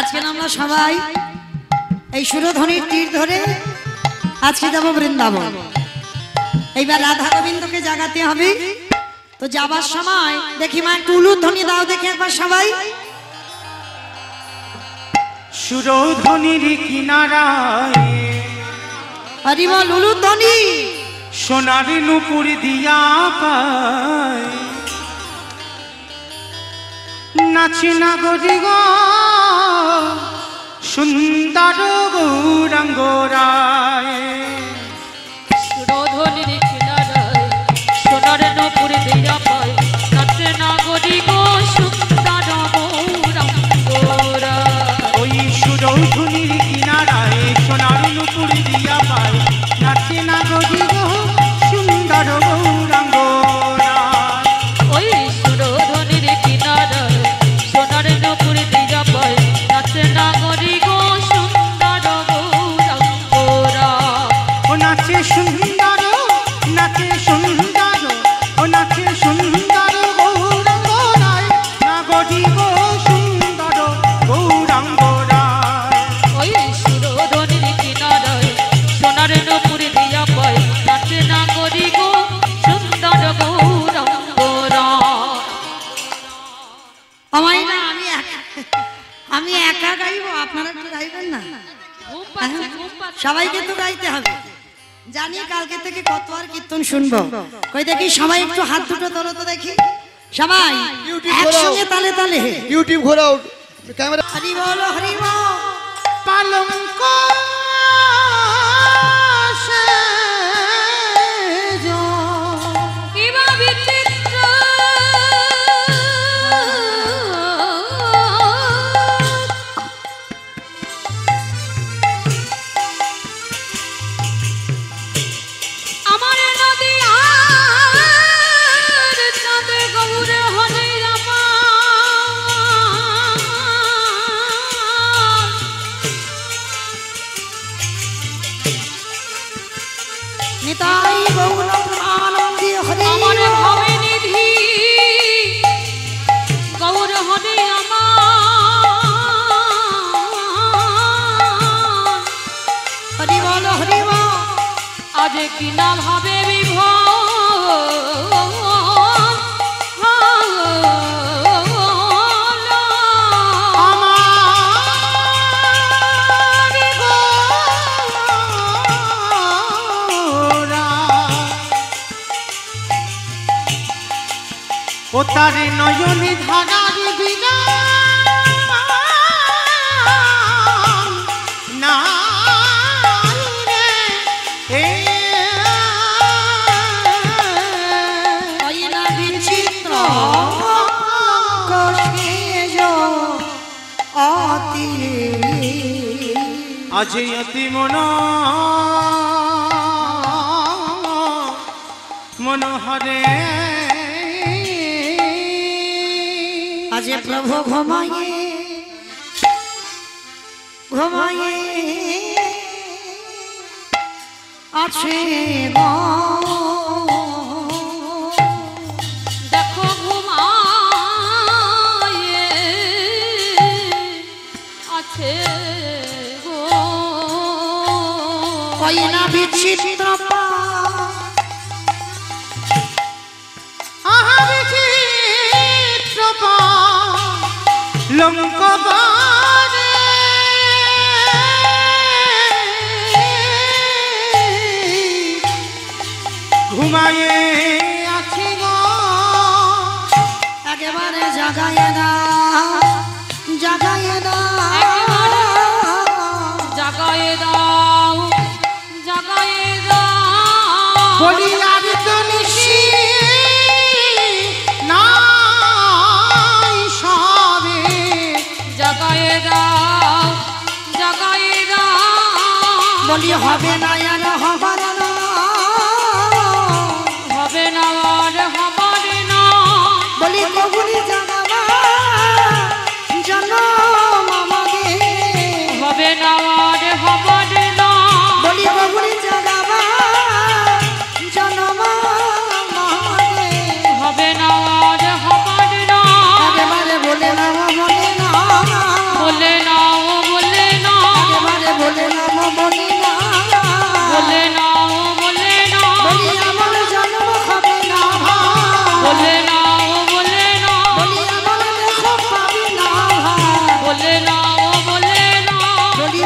আজকে আমরা সবাই এই সুরধ্বনির তীর ধরে আজকে যাব বৃন্দাবন। এইবার রাধা গোবিন্দকে জাগাতে হবে। তো যাবার সময় দেখি মা একটু উলুধ্বনি দাও দেখি একবার সবাই। সুরধ্বনির কিনারায় হরি বল উলুধ্বনি। সোনার নুপুর দিয়া পায় নাচে নাগরি গো সুন্দর গৌরাঙ্গরায়। সুরধ্বনির কিনারায় সোনার নূপুর দিয়া পায় নাচে নাগরি গো সুন্দর গৌরাঙ্গরা। ওই সুরধ্বনির কিনারায় সোনার নুপুর দিয়া পায় নাচে নাগরি গো সুন্দর গৌরাঙ্গরায়। ওই সুরধ্বনির কিনারায় সোনার নূপুর দিয়া পায় নাচে নাগরি গো সুন্দর গৌরাঙ্গরা। ও নাচে সুন্দর নাচে সুন্দর ও নাচে সুন্দর গৌরাঙ্গরায় নাগরি গো সুন্দর গৌরাঙ্গরায়। ওই সুরধ্বনির কিনারায় সোনার নূপুর দিয়া পায় নাচে নাগরি গো সুন্দর গৌরাঙ্গরা। আমায় না আমি একা গাইবো, আপনারা একটু গাইবেন না? ঘুম পাচ্ছে, ঘুম পাচ্ছে। সবাইকে তো গাইতে হবে। জানি কালকে থেকে কত আর কীর্তন শুনবো। কই দেখি সবাই একটু হাত দুটো তোলো তো দেখি সবাই একসঙ্গে তালে তালে। ইউটিউব ঘোরাও ক্যামেরা। হরি বল হরি বল। পালঙ্ক কিবা বিচিত্র আমার নদী আর চাঁদ গৌর হলে নিতাই গৌর প্রেমানন্দে হরি আমার বল। ভবে নিধি গৌর হলে হরি বল হরি বল। আজ কিনা ভাবে ও তারে নয়নে ধারার বিনা না রে এ হয় না বিচিত্র কষেজ অতি। আজ অতি মনোহরে আজ প্রভু ঘুমায়ে ঘুমায়ে আছে গো। দেখো ঘুমায়ে আছে গো। হয় না বিচিত্র লঙ্কবারে ঘুমায়ে আছে গো। একেবারে জাগায় না জাগায় না জাগায়ে দাও জাগায়ে দাও বলি আর তো নিশি নাই সবে জাগায়ে দাও জাগায়ে দাও বলি হবে না আর হবার না হবে না আর হবে না বলি কবুলি জাগাবা জনম আমাকে হবে না আর হবে না বলি কবুলি জাগাবা জনম আমাকে হবে না আর হবে না একেবারে বলে না বলে নাও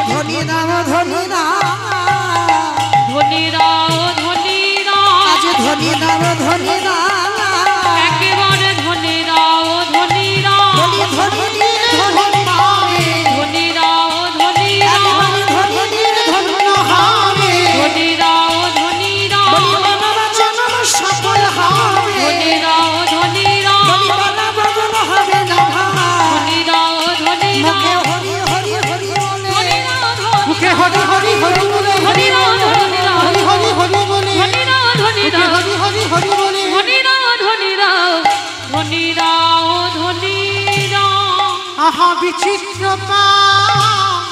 ধনী দাও ধনী দাও ধনী দাও ধনী দাও আজ ধনী দাও ধনী দাও একেবারে ধনী দাও ধনী দাও ধনী ধনী দিলে ধনী পাবে ধনী দাও ধনী দাও ধনী দিলে ধন্য হবে ধনী দাও ধনী দাও ধনী বাবা জন্ম সফল হবে ধনী দাও ধনী দাও ধনী বাবা ভজন হবে না ধনী দাও ধনী মুখে দাও হরি হরি হরি বলে ধনী দাও মুখে হরি হরি হরি বলে ধনী দাও ধনী দাও হরি হরি হরি বলে ধনী দাও ধনী মুখে দাও হরি হরি হরি বলে ধনী দাও ধনী দাও ধনী দাও ধনী দাও আহা বিচিত্র পালঙ্ক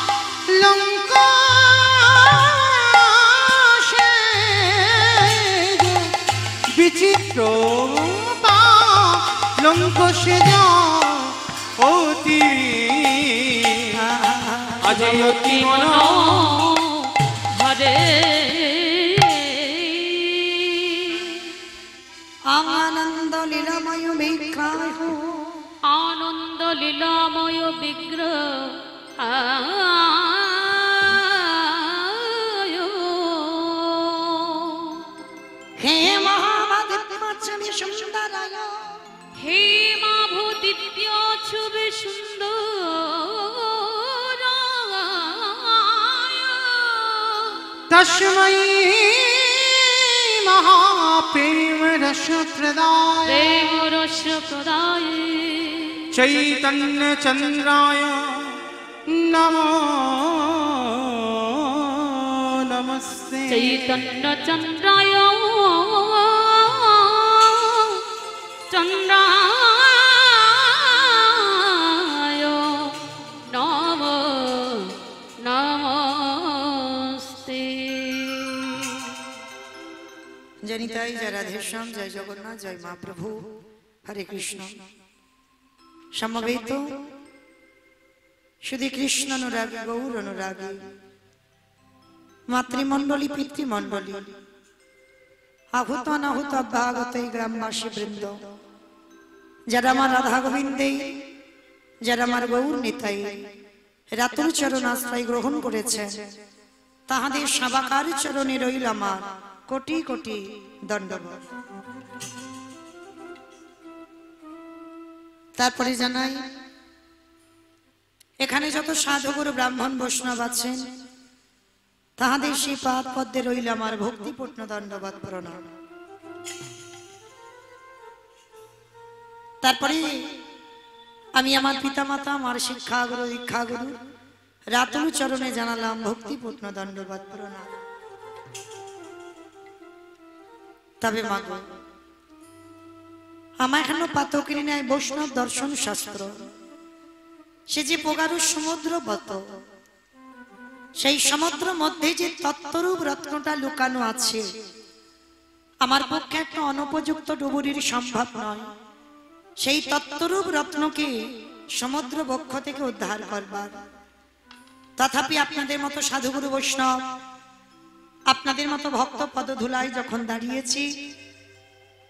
বিচিত্র পালঙ্ক সেজা অতি আজ অতি মনো হরে আনন্দ লীলাময় বিগ্রহ আনন্দ লীলাময় বিগ্রহ হে মহাবাদিত্যমি সুন্দরায় হে মা ভূদিব্য ছবি সুন্দর তস্मै महाप्रेम रस प्रदाय প্রেম রস প্রদায় चैतन्य चंद्राय नमो नमस्ते চৈতন্য চন্দ্রায় চন্দ্রায় নম নমস্তে জনিতাই জয় রাধেশ্যাম জয় জগন্নাথ জয় মা প্রভু হরে কৃষ্ণ সমবেত শুধু কৃষ্ণ অনুরাগী গৌর অনুরাগী মাতৃমণ্ডলী পিতৃমণ্ডলী আহুত অনাহুত অভ্যাগত এই গ্রামবাসী বৃন্দ যারা আমার রাধা গোবিন্দে যারা আমার গৌর নিতাই রাতুর চরণ আশ্রয় গ্রহণ করেছে তাহাদের সাবাকার চরণে রইল আমার কোটি কোটি দণ্ডবত। তারপরে জানাই এখানে যত সাধুগুরু ব্রাহ্মণ বৈষ্ণব আছেন তাহাদের সেই পাদ পদ্মে রইল আমার ভক্তিপূর্ণ দণ্ডবত প্রণাম। তারপরে আমি আমার পিতামাতা আমার শিক্ষাগুরু দীক্ষাগুরু রাতুল চরণে জানালাম ভক্তিপূর্ণ দণ্ডবত প্রণাম। তবে মাগো আমার এখানে পাতকিনী নাই বৈষ্ণব দর্শন শাস্ত্র সে যে প্রগাঢ় সমুদ্র বত সেই সমুদ্র মধ্যে যে তত্ত্বরূপ রত্নটা লুকানো আছে আমার পক্ষে একটা অনুপযুক্ত ডুবুরির সম্ভব নয়। সেই তত্ত্বরূপ রত্নকে সমুদ্র বক্ষ থেকে উদ্ধার করবার তথাপি আপনাদের মতো সাধুগুরু বৈষ্ণব আপনাদের মতো ভক্ত পদধূলায় যখন দাঁড়িয়েছি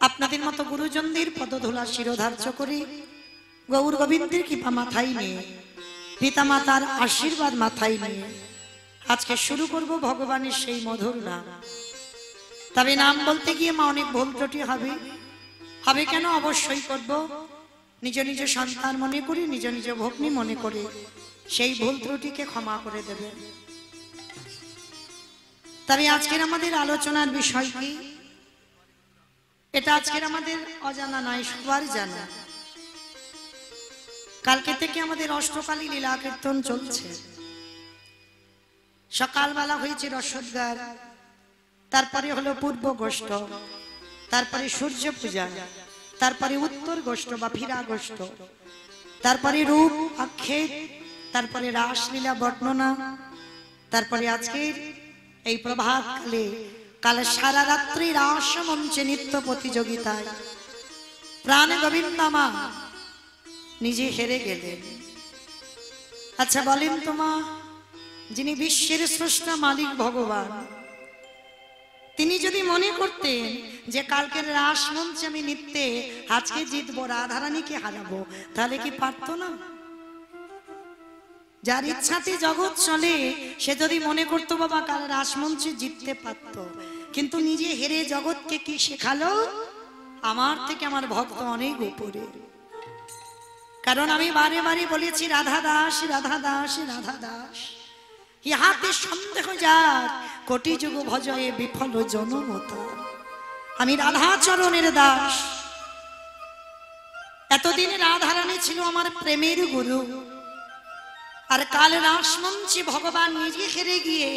আপনাদের মতো গুরুজনদের পদধূলা শিরোধার্য করে গৌর গোবিন্দের কৃপা মাথায় নিয়ে পিতামাতার আশীর্বাদ মাথায় নিয়ে আজকে শুরু করব ভগবানের সেই মধুর নাম। তবে নাম বলতে গিয়ে মা অনেক ভুল ত্রুটি হবে হবে কেন অবশ্যই করব নিজ নিজ সন্তান মনে করি নিজ নিজ ভগ্নী মনে করে সেই ভুল ত্রুটিকে ক্ষমা করে দেবে। তবে আজকের আমাদের আলোচনার বিষয় কি এটা আজকের আমাদের অজানা নয় সবার জানা। কালকে থেকে আমাদের অষ্টকালী লীলা কীর্তন চলছে। সকালবেলা হয়েছে রসোদ্গার তারপরে হলো পূর্ব গোষ্ঠ তারপরে সূর্য পূজা তারপরে উত্তর গোষ্ঠ বা ফিরা গোষ্ঠ তারপরে রূপ আক্ষেপ তারপরে রাসলীলা বর্ণনা তারপরে আজকের এই প্রভাত কালে কাল সারা রাত্রি রাস মঞ্চে নৃত্য প্রতিযোগিতায় প্রাণ গোবিন্দমা নিজে হেরে গেলেন। আচ্ছা বলেন তোমা যিনি বিশ্বের স্রষ্টা মালিক ভগবান তিনি যদি মনে করতেন যে কালকের রাস মঞ্চে আমি নৃত্যে আজকে জিতবো রাধারানীকে হারাবো তাহলে কি পারতো না? যার ইচ্ছাতে জগৎ চলে, সে যদি মনে করতো বাবা কাল রাসমঞ্চে জিততে পারত, কিন্তু নিজে হেরে জগৎকে কি শেখালো, আমার থেকে আমার ভক্ত অনেক উপরে। কারণ আমি বারে বারে বলেছি রাধা দাস রাধা দাস রাধা দাস, ইহাতে সন্দেহ যার কোটি যুগ ভজয়ে বিফল জনমতার। আমি রাধা চরণের দাস। এতদিন রাধারানী ছিল আমার প্রেমের গুরু, আর কাল রাসমঞ্চে ভগবান নিজে হেরে গিয়ে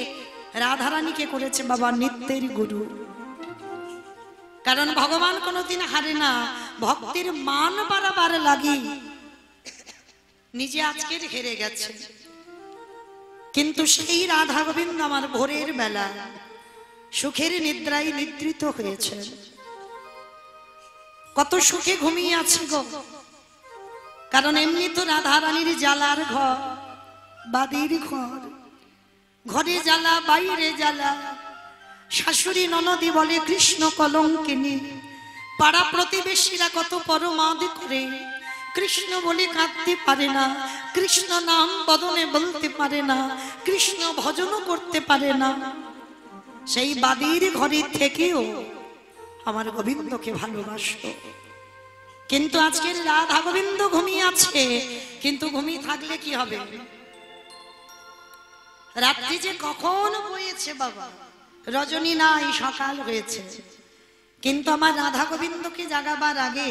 রাধারানীকে করেছে বাবা নিত্যের গুরু। কারণ ভগবান কোনোদিন হারে না, ভক্তির মান বাড়াবার লাগি নিজে আজকের হেরে গেছে। কিন্তু সেই রাধা গোবিন্দ আমার ভোরের বেলা সুখের নিদ্রায় নিদ্রিত হয়েছে। কত সুখে ঘুমিয়ে আছে গো, কারণ এমনি তো রাধা রানীর জ্বালার ঘর, বাদির ঘর, ঘরে জ্বালা বাইরে জ্বালা। শাশুড়ি ননদি বলে কৃষ্ণ কলঙ্কিনী, পাড়া প্রতিবেশীরা কত পরমাদ করে, কৃষ্ণ বলে কাঁদতে পারে না, কৃষ্ণ নাম বদনে বলতে পারে না, কৃষ্ণ ভজনও করতে পারে না। সেই বাদির ঘরে থেকেও আমার গোবিন্দকে ভালোবাসত। কিন্তু আজকের রাধা গোবিন্দ ঘুমিয়ে আছে, কিন্তু ঘুমিয়ে থাকলে কি হবে? রাত্রি যে কখন বয়েছে বাবা, রজনী নাই সকাল হয়েছে, কিন্তু আমার রাধা গোবিন্দকে জাগাবার আগে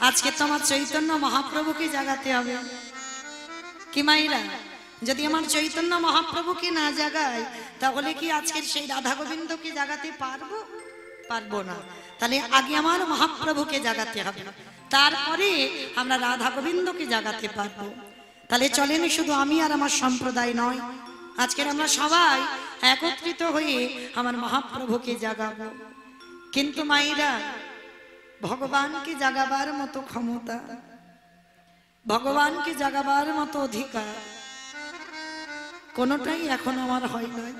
আজকে তো আমার চৈতন্য মহাপ্রভুকে জাগাতে হবে। কি মাইরা, যদি আমার চৈতন্য মহাপ্রভুকে না জাগায়, তাহলে কি আজকের সেই রাধা গোবিন্দকে জাগাতে পারবো? পারবো না। তাহলে আগে আমার মহাপ্রভুকে জাগাতে হবে, তারপরে আমরা রাধা গোবিন্দকে জাগাতে পারবো। তাহলে চলেন, শুধু আমি আর আমার সম্প্রদায় নয়, আজকের আমরা সবাই একত্রিত হয়ে আমার মহাপ্রভুকে জাগাবো। কিন্তু মাইরা, ভগবানকে জাগাবার মতো ক্ষমতা, ভগবানকে জাগাবার মতো অধিকার কোনোটাই এখন আমার হয় নাই।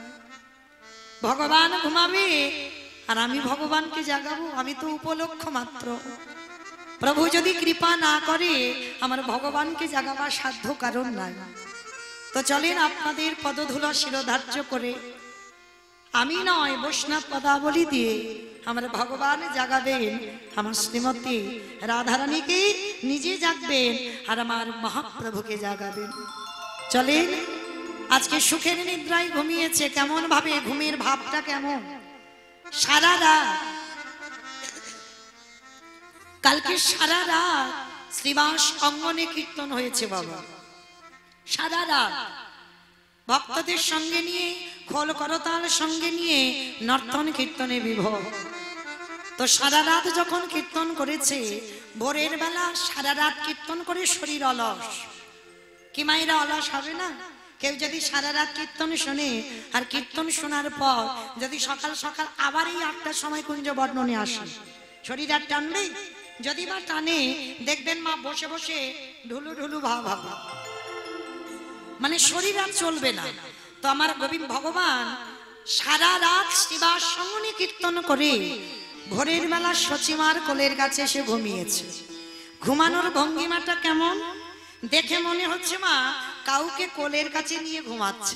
ভগবান ঘুমাবে আর আমি ভগবানকে জাগাবো, আমি তো উপলক্ষ মাত্র। প্রভু যদি কৃপা না করে, আমার ভগবানকে জাগাবার সাধ্য কারণ নাই। তো চলেন, আপনাদের পদধূলা শিরোধার্য করে আমি নয় বৈষ্ণব পদাবলী দিয়ে আমার ভগবান জাগাবেন, আমার শ্রীমতী রাধারানীকে নিজে জাগবেন আর আমার মহাপ্রভুকে জাগাবেন। চলেন, আজকে সুখের নিদ্রায় ঘুমিয়েছে, কেমন ভাবে ঘুমের ভাবটা কেমন? সারা রাত, কালকে সারা রাত শ্রীবাস অঙ্গনে কীর্তন হয়েছে বাবা। সারা রাত ভক্তদের সঙ্গে নিয়ে, খোল করতাল সঙ্গে নিয়ে নর্তন কীর্তনে বিভোর। তো সারা রাত যখন কীর্তন করেছে, ভোরের বেলা সারা রাত কীর্তন করে শরীর অলস। কি মায়েরা অলস হবে না? কেউ যদি সারা রাত কীর্তন শোনে, আর কীর্তন শোনার পর যদি সকাল সকাল আবার এই 8টার সময় কুঞ্জ বর্ণনে আসে, শরীর আর টানবে? যদি বা টানে, দেখবেন মা বসে বসে ঢুলু ঢুলু ভাব হবে, মানে শরীর আর চলবে না। তো আমার গোবিন্দ ভগবান সারা রাত শ্রীবাস সঙ্গনে কীর্তন করে ভোরের বেলা সচিমার কোলের কাছে এসে ঘুমিয়েছে। ঘুমানোর ভঙ্গিমাটা কেমন দেখে মনে হচ্ছে মা কাউকে কোলের কাছে নিয়ে ঘুমাচ্ছে।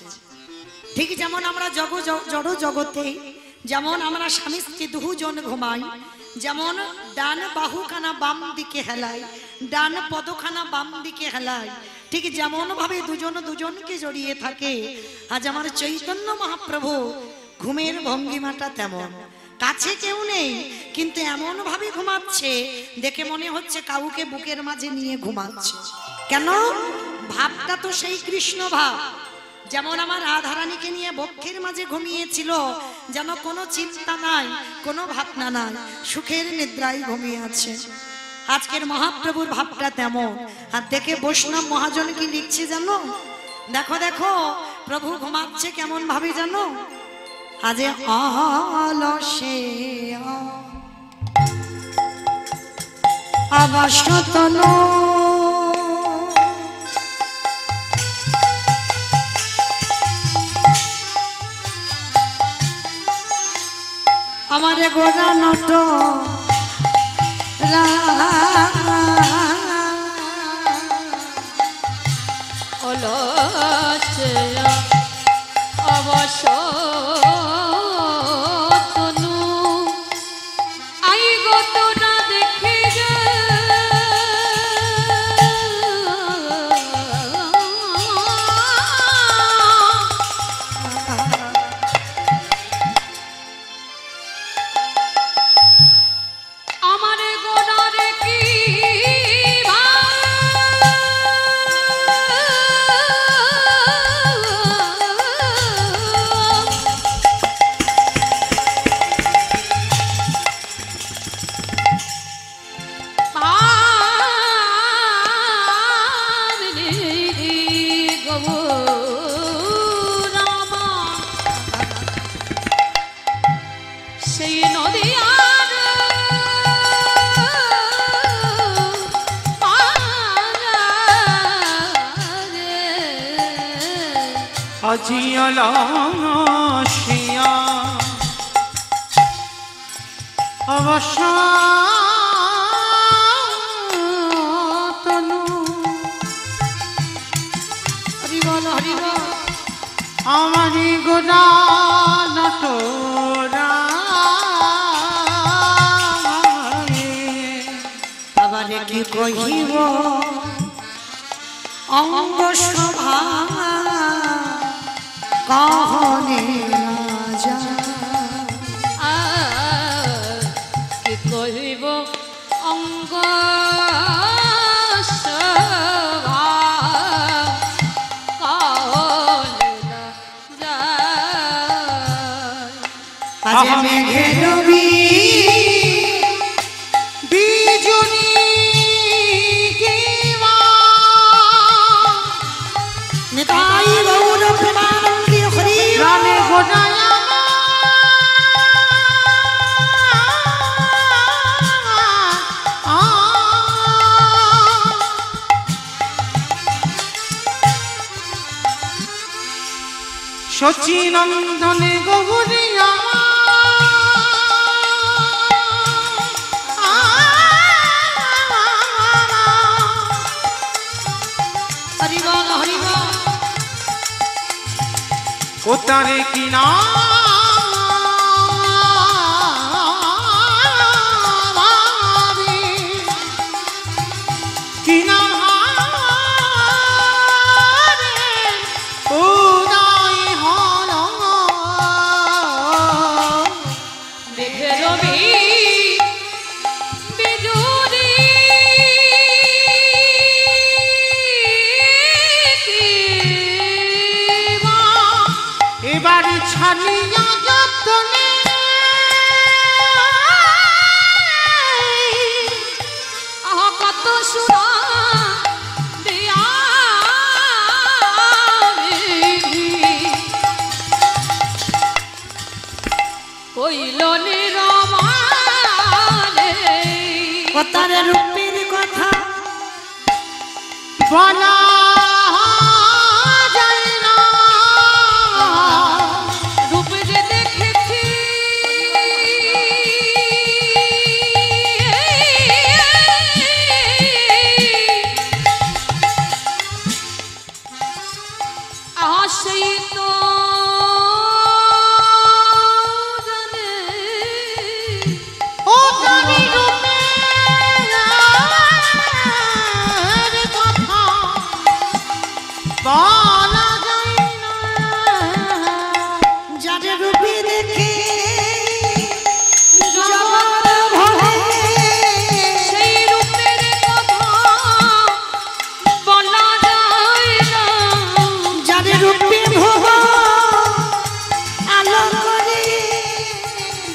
ঠিক যেমন আমরা জড় জগতে যেমন আমরা স্বামী স্ত্রী দুজন ঘুমাই, যেমন ডান বাহুখানা বাম দিকে হেলাই, ডান পদখানা বাম দিকে হেলাই, ঠিক যেমন ভাবে দুজন দুজনকে জড়িয়ে থাকে, আজ আমার চৈতন্য মহাপ্রভু ঘুমের ভঙ্গিমাটা তেমন। কাছে কেউ নেই, কিন্তু এমন ভাবে ঘুমাচ্ছে দেখে মনে হচ্ছে কাউকে বুকের মাঝে নিয়ে ঘুমাচ্ছে। কেন? ভাবটা তো সেই কৃষ্ণ ভাব। যেমন আমার রাধারানীকে নিয়ে বক্ষের মাঝে ঘুমিয়েছিল, যেন কোনো চিন্তা নাই, কোনো ভাবনা নাই, সুখের নিদ্রায় ঘুমিয়ে আছে। আজকের মহাপ্রভুর ভাবটা তেমন। আর দেখে বৈষ্ণব মহাজন কি লিখছে জানো? দেখো দেখো প্রভু ঘুমাচ্ছে কেমন ভাবে জানো? আজ অলসে আবাসতন আমারে গোড়া নট অলসে অবশ্য তনু আই গত না দেখে যা আমার গোনার কি সেই নদী আর আজিয়ালাশিয়া অবশ্য তনু হরি বল হরি বল। আমারি গোনা নটোরা আবারে কি কহিব অঙ্গ শোভা কহনে না যায়। কি কহিব অঙ্গ আজ মেঘে রবি বিজুনি কিবা নিতাই গৌর প্রেমানন্দী হরি রানে গোনায়া সচিনন্দনে গৌরিয়া হরি বল হরি বল। ও তারে কিনা কিনা এবারে ছাড়িয়া যতনে কত সুরা দিয়া কইল নিরমানে তার রূপের কথা বলা যায় না রূপ যে দেখেছি সেই তো জানে ও তারি রূপের কথা বলা যায় না যাদের রূপে দেখে জগৎ ভরে সেই রূপের কথা বলা যায় না যাদের রূপে ভোগ আলো করে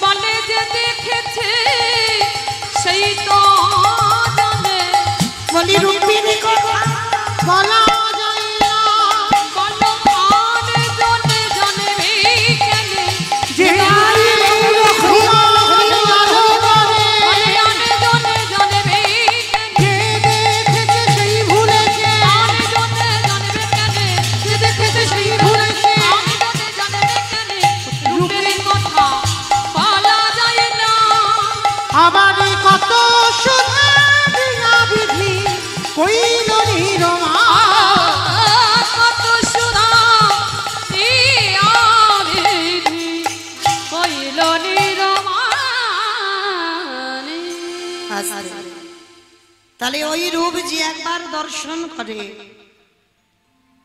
বলে যে দেখেছে সেই তো জানে বলি রূপের কথা বলা যায় না বলো আর জনে জনে কেনে যে তাই গৌর হরি বল হরি বল। বলে আর জনে জনে কেনে যে দেখেছে সেই ভুলেছে আর জনে জনে কেনে যে দেখেছে সেই ভুলেছে আর জনে জনে কেনে রূপের কথা বলা যায় না আমারই কত সুধা দিয়া বিধি কইল নিরমা তাহলে ওই রূপ যে একবার দর্শন করে,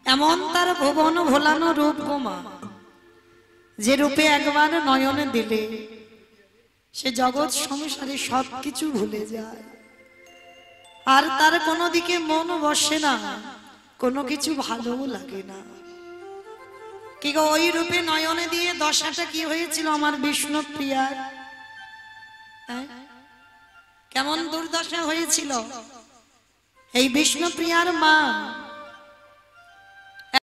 এমন তার ভুবন ভোলানো রূপ গোমা, যে রূপে একবার নয়নে দিলে সে জগৎ সংসারে সবকিছু ভুলে যায়, আর তার কোনো দিকে মন বসে না, কোনো কিছু ভালো লাগে না। কি গো, ওই রূপে নয়নে দিয়ে দশাটা কি হয়েছিল আমার বিষ্ণু প্রিয়ার? কেমন দুর্দশা হয়েছিল? এই বিষ্ণু প্রিয়ার মা